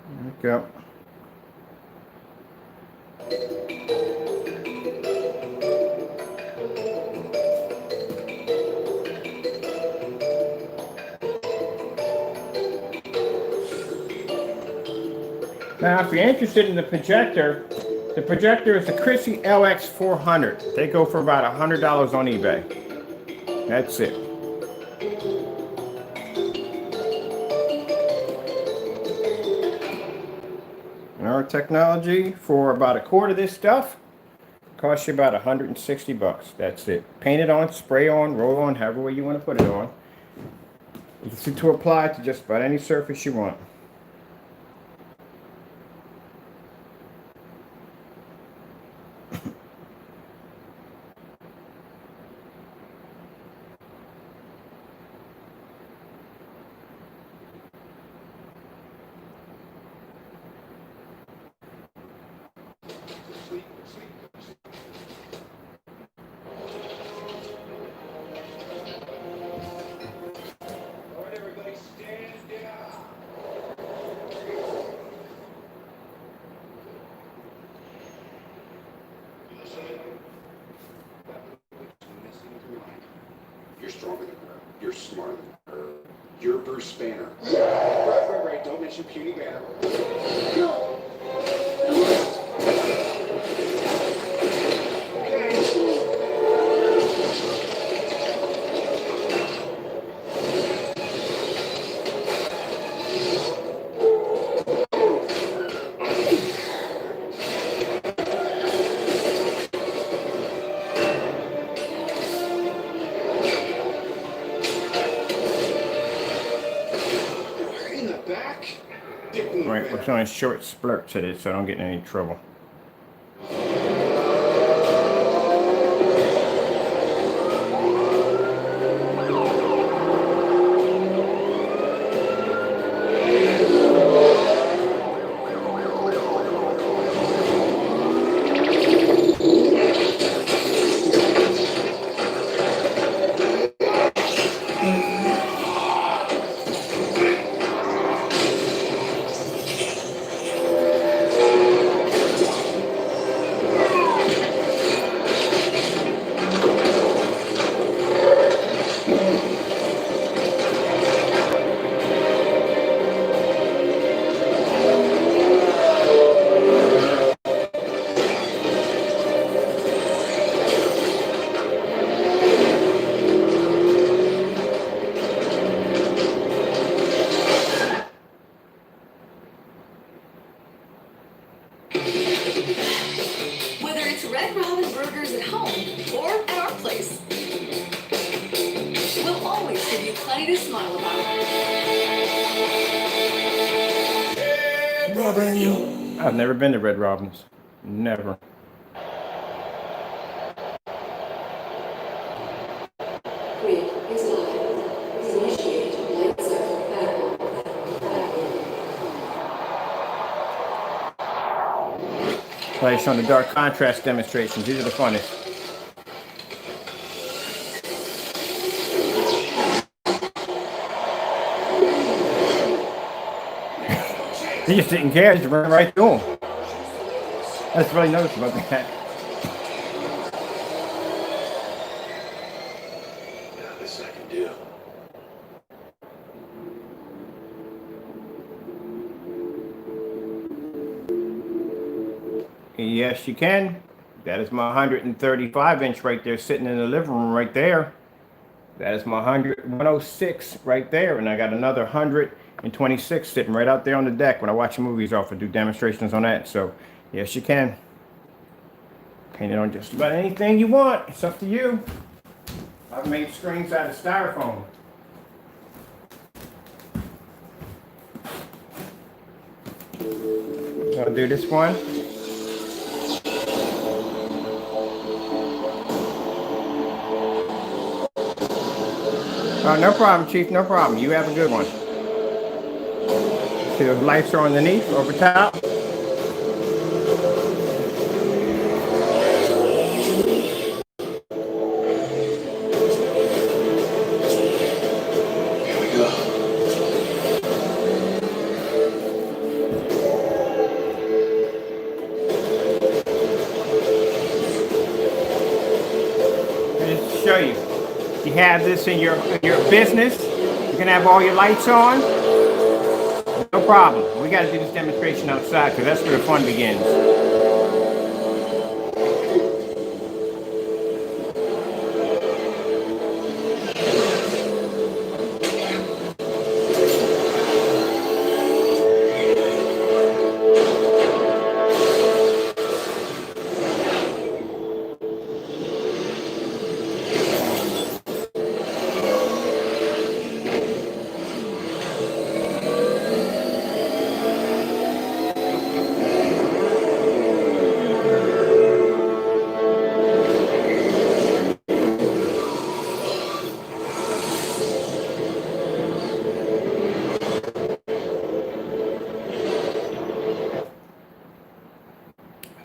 There we go. Now, if you're interested in the projector is a Chrissy LX400. They go for about $100 on eBay. That's it. And our technology for about a quart of this stuff costs you about 160 bucks. That's it. Paint it on, spray on, roll on, however way you want to put it on. Easy to apply to just about any surface you want. You're stronger than her. You're smarter than her. You're Bruce Banner. Right. Don't mention puny Banner. No. Right, we're showing short splurts at it so I don't get in any trouble. All 100% Robin. I've never been to Red Robin's. Never. Grid is live. Initiate light cycle background. Place on the dark contrast demonstrations. These are the funnest. He just didn't care. He just ran right through him. That's really noticeable about that. Now this I can do. Yes, you can. That is my 135 inch right there sitting in the living room right there. That is my 106 right there. And I got another 126 sitting right out there on the deck when I watch movies off and do demonstrations on that. So, yes, you can. Paint it on just about anything you want. It's up to you. I've made screens out of styrofoam. I'll do this one. No problem, Chief. No problem. You have a good one. See, those lights are underneath, over top. Here we go. Just to show you. You have this in your business. You can have all your lights on. No problem. We got to do this demonstration outside because that's where the fun begins.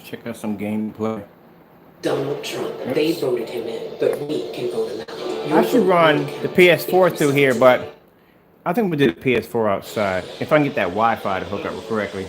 Check out some gameplay. Donald Trump. They voted him in, but we can vote him out. I should run the PS4 through here, but I think we did the PS4 outside. If I can get that Wi-Fi to hook up correctly.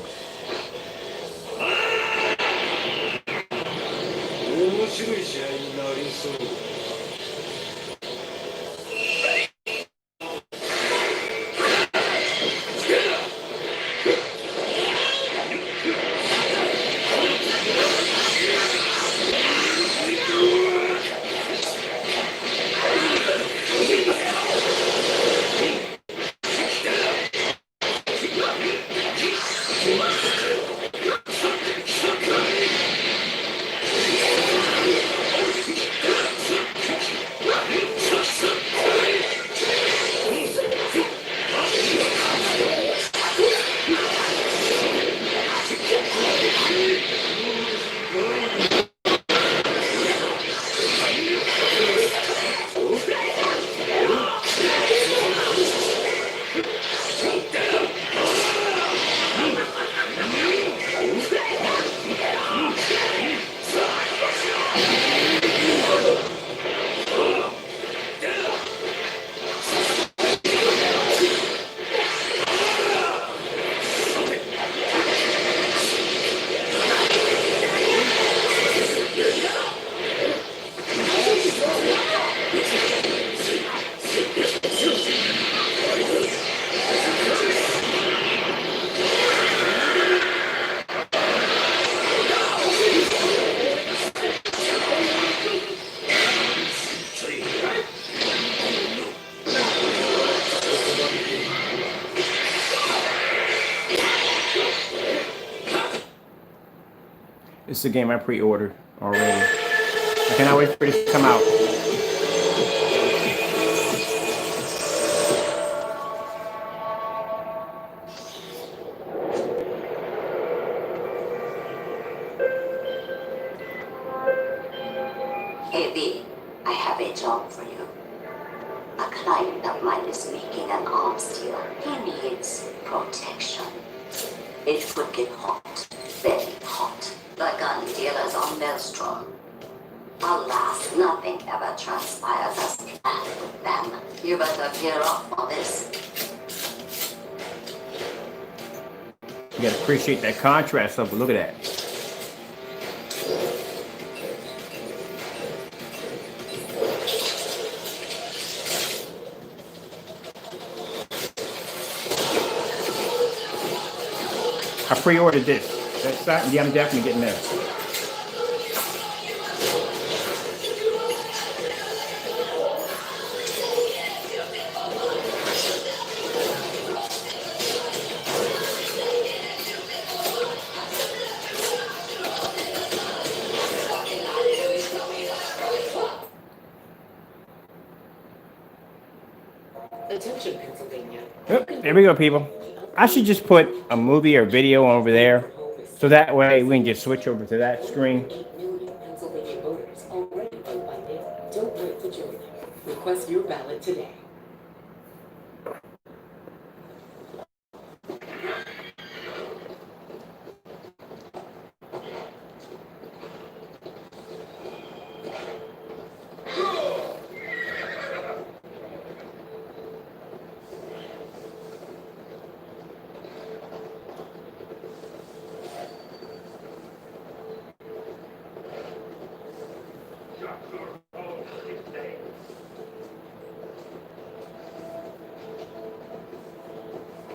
This is a game I pre-ordered already. I cannot wait for this to come out. a job for you. A client of mine is making an arms deal. He needs protection. It could get hot, very hot. The gun dealers on Maelstrom. Alas, nothing ever transpires as planned with them. You better gear up for this. You gotta appreciate that contrast of it. Look at that. I pre-ordered this. That's not, yeah, I'm definitely getting this. Attention, Pennsylvania. Yep, there we go, people. I should just put a movie or video over there, so that way we can just switch over to that screen. 8 million Pennsylvania voters already vote by mail. Don't wait to join them. Request your ballot today.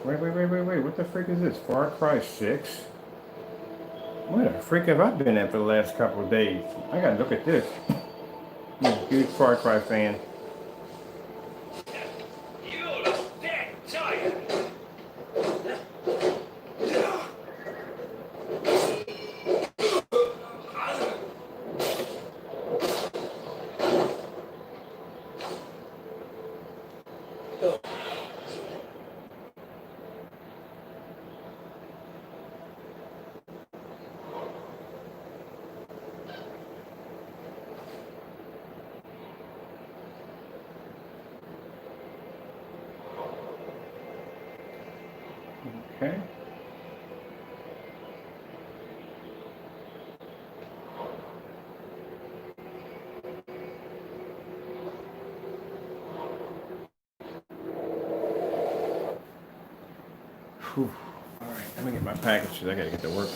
Wait. What the freak is this? Far Cry 6? Where the freak have I been at for the last couple of days? I gotta look at this. I'm a huge Far Cry fan. You look dead tired. Okay. Whew. All right, let me get my packages. I gotta get to work.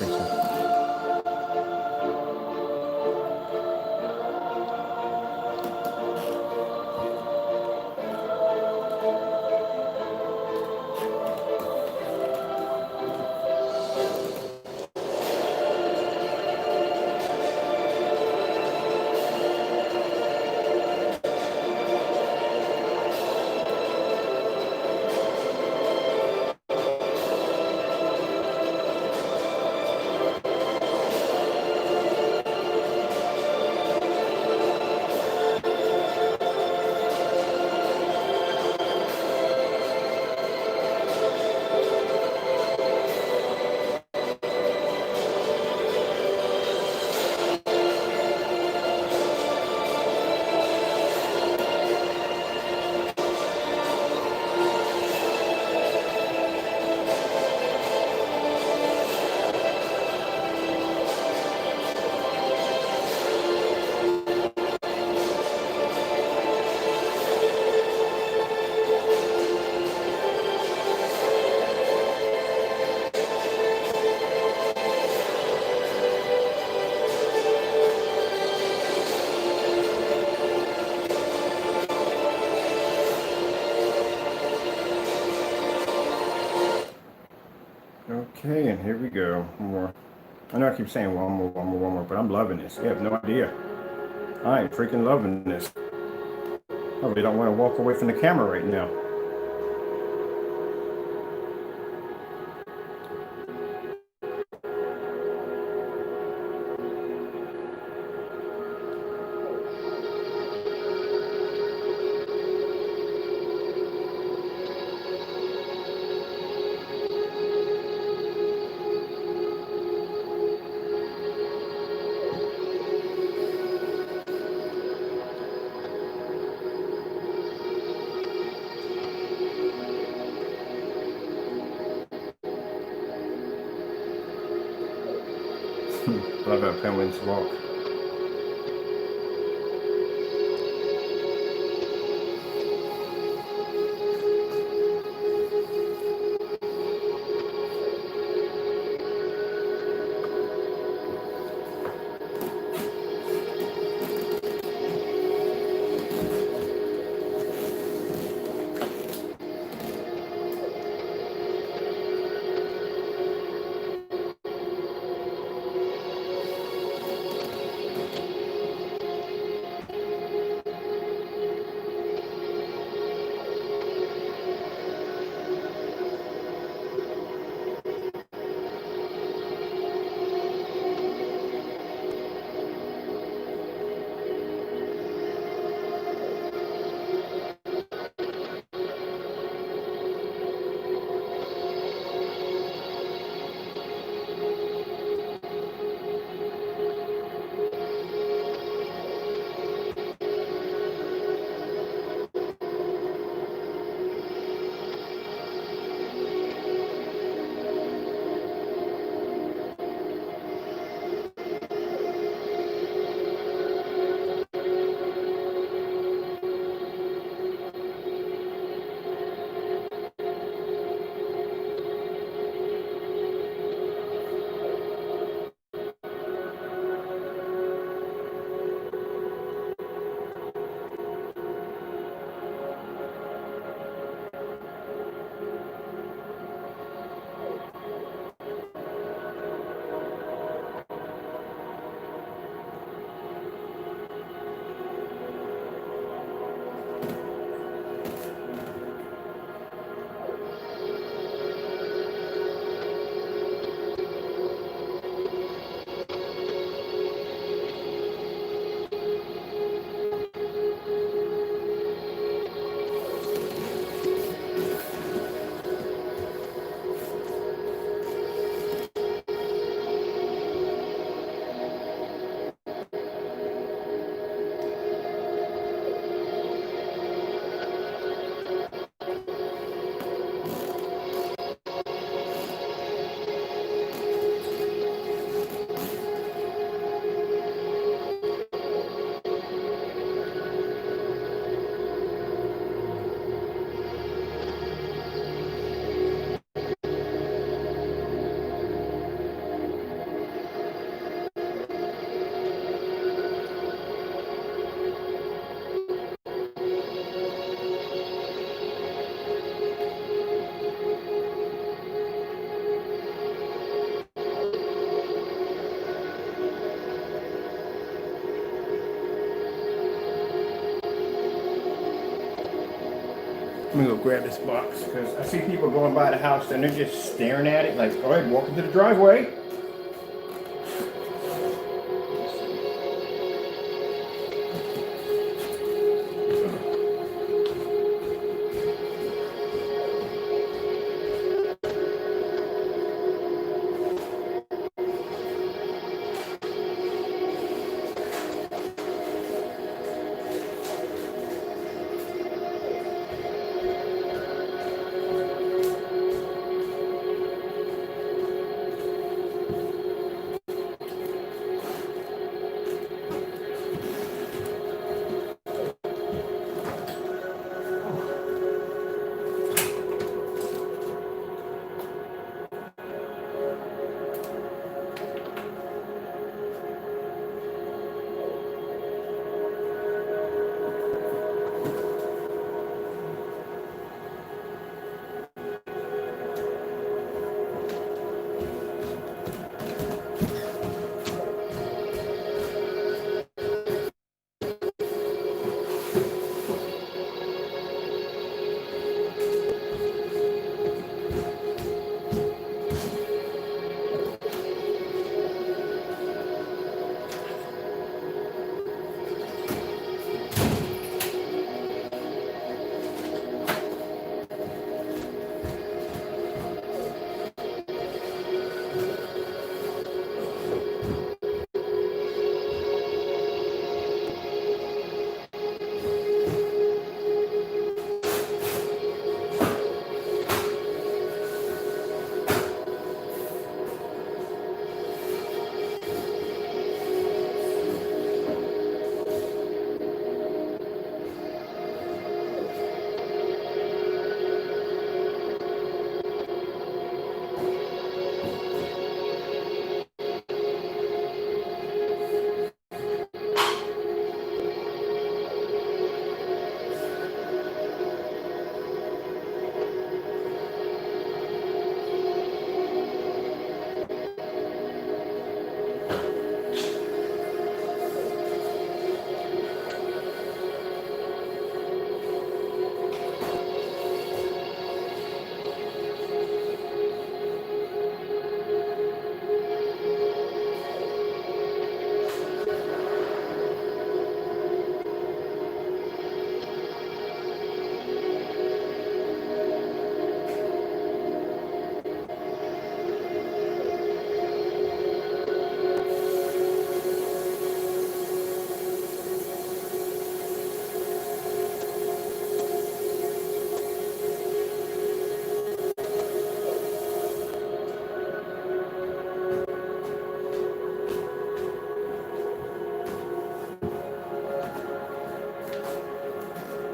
Okay, and here we go. One more. I know I keep saying one more, but I'm loving this. You have no idea. I am freaking loving this. I really don't want to walk away from the camera right now. Love how penguins walk. I'm gonna go grab this box because I see people going by the house and they're just staring at it like, all right, walk into the driveway.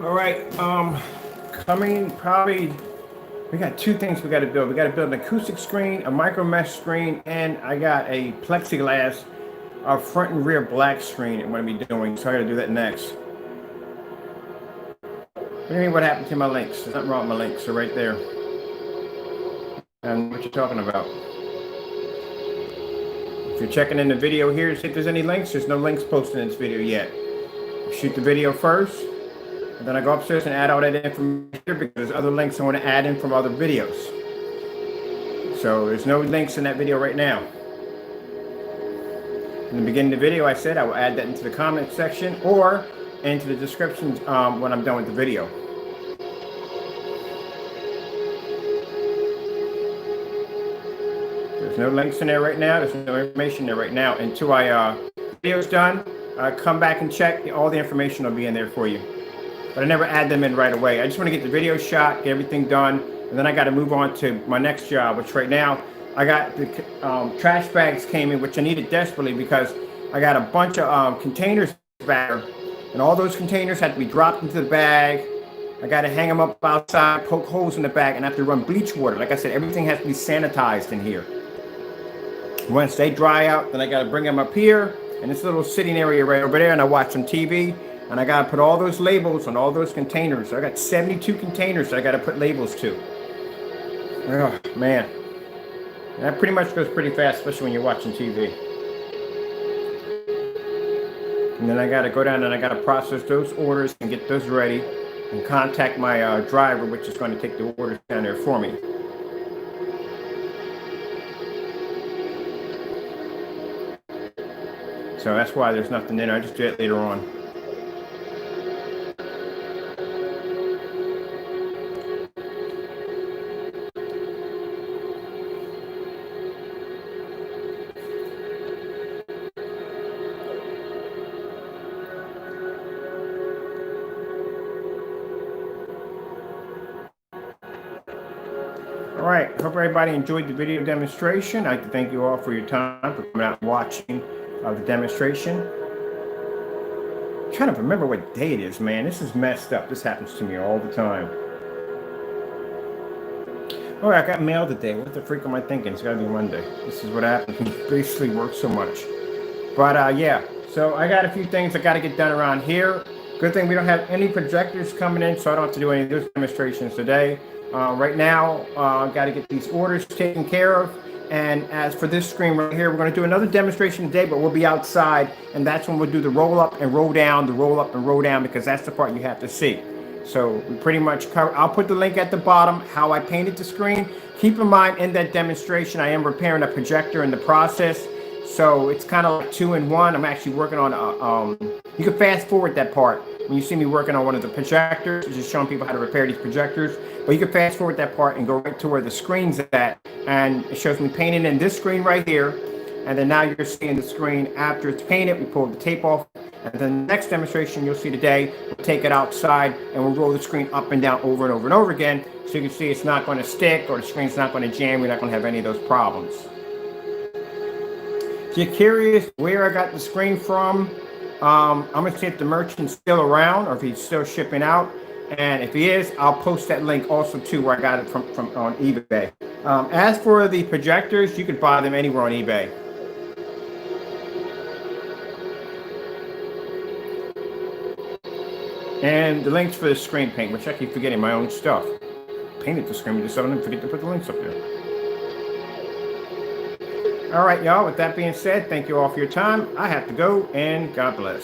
All right, coming probably, we got two things we got to build. We got to build an acoustic screen, a micro mesh screen, and I got a plexiglass, front and rear black screen I'm going to be doing. So I got to do that next. What do you mean, what happened to my links? There's nothing wrong with my links. They're right there. And what you're talking about. If you're checking in the video here to see if there's any links, there's no links posted in this video yet. Shoot the video first, and then I go upstairs and add all that information here because there's other links I want to add in from other videos. So there's no links in that video right now. In the beginning of the video, I said I will add that into the comment section or into the description when I'm done with the video. There's no links in there right now. There's no information there right now. Until video's done, come back and check. All the information will be in there for you. But I never add them in right away. I just want to get the video shot, get everything done, and then I got to move on to my next job, which right now I got the trash bags came in, which I needed desperately because I got a bunch of containers back, and all those containers had to be dropped into the bag. I got to hang them up outside, poke holes in the bag, and I have to run bleach water. Like I said, everything has to be sanitized in here. Once they dry out, then I got to bring them up here in this little sitting area right over there, and I watch some TV, and I got to put all those labels on all those containers. So I got 72 containers that I got to put labels to. Oh, man. That pretty much goes pretty fast, especially when you're watching TV. And then I got to go down and I got to process those orders and get those ready and contact my driver, which is going to take the orders down there for me. So that's why there's nothing in there. I just do it later on. All right, hope everybody enjoyed the video demonstration. I'd like to thank you all for your time, for coming out and watching the demonstration. I'm trying to remember what day it is, man. This is messed up. This happens to me all the time. Oh, I got mail today. What the freak am I thinking? It's got to be Monday. This is what happens when you basically work so much. But yeah, so I got a few things I got to get done around here. Good thing we don't have any projectors coming in, so I don't have to do any of those demonstrations today. Right now, I've got to get these orders taken care of. And as for this screen right here, we're going to do another demonstration today, but we'll be outside. And that's when we'll do the roll up and roll down, the roll up and roll down, because that's the part you have to see. So we pretty much cover. I'll put the link at the bottom, how I painted the screen. Keep in mind, in that demonstration, I am repairing a projector in the process. So it's kind of like 2 in 1. I'm actually working on you can fast forward that part. When you see me working on one of the projectors, just showing people how to repair these projectors. But you can fast forward that part and go right to where the screen's at. And it shows me painting in this screen right here. And then now you're seeing the screen after it's painted. We pull the tape off. And then the next demonstration you'll see today, we'll take it outside and we'll roll the screen up and down over and over and over again. So you can see it's not going to stick or the screen's not going to jam. We're not going to have any of those problems. If you're curious where I got the screen from, I'm going to see if the merchant's still around or if he's still shipping out. And if he is, I'll post that link also too where I got it from on eBay. As for the projectors, you can buy them anywhere on eBay. And the links for the screen paint, which I keep forgetting my own stuff. Painted the screen, just so I don't forget to put the links up there. All right, y'all, with that being said, thank you all for your time. I have to go, and God bless.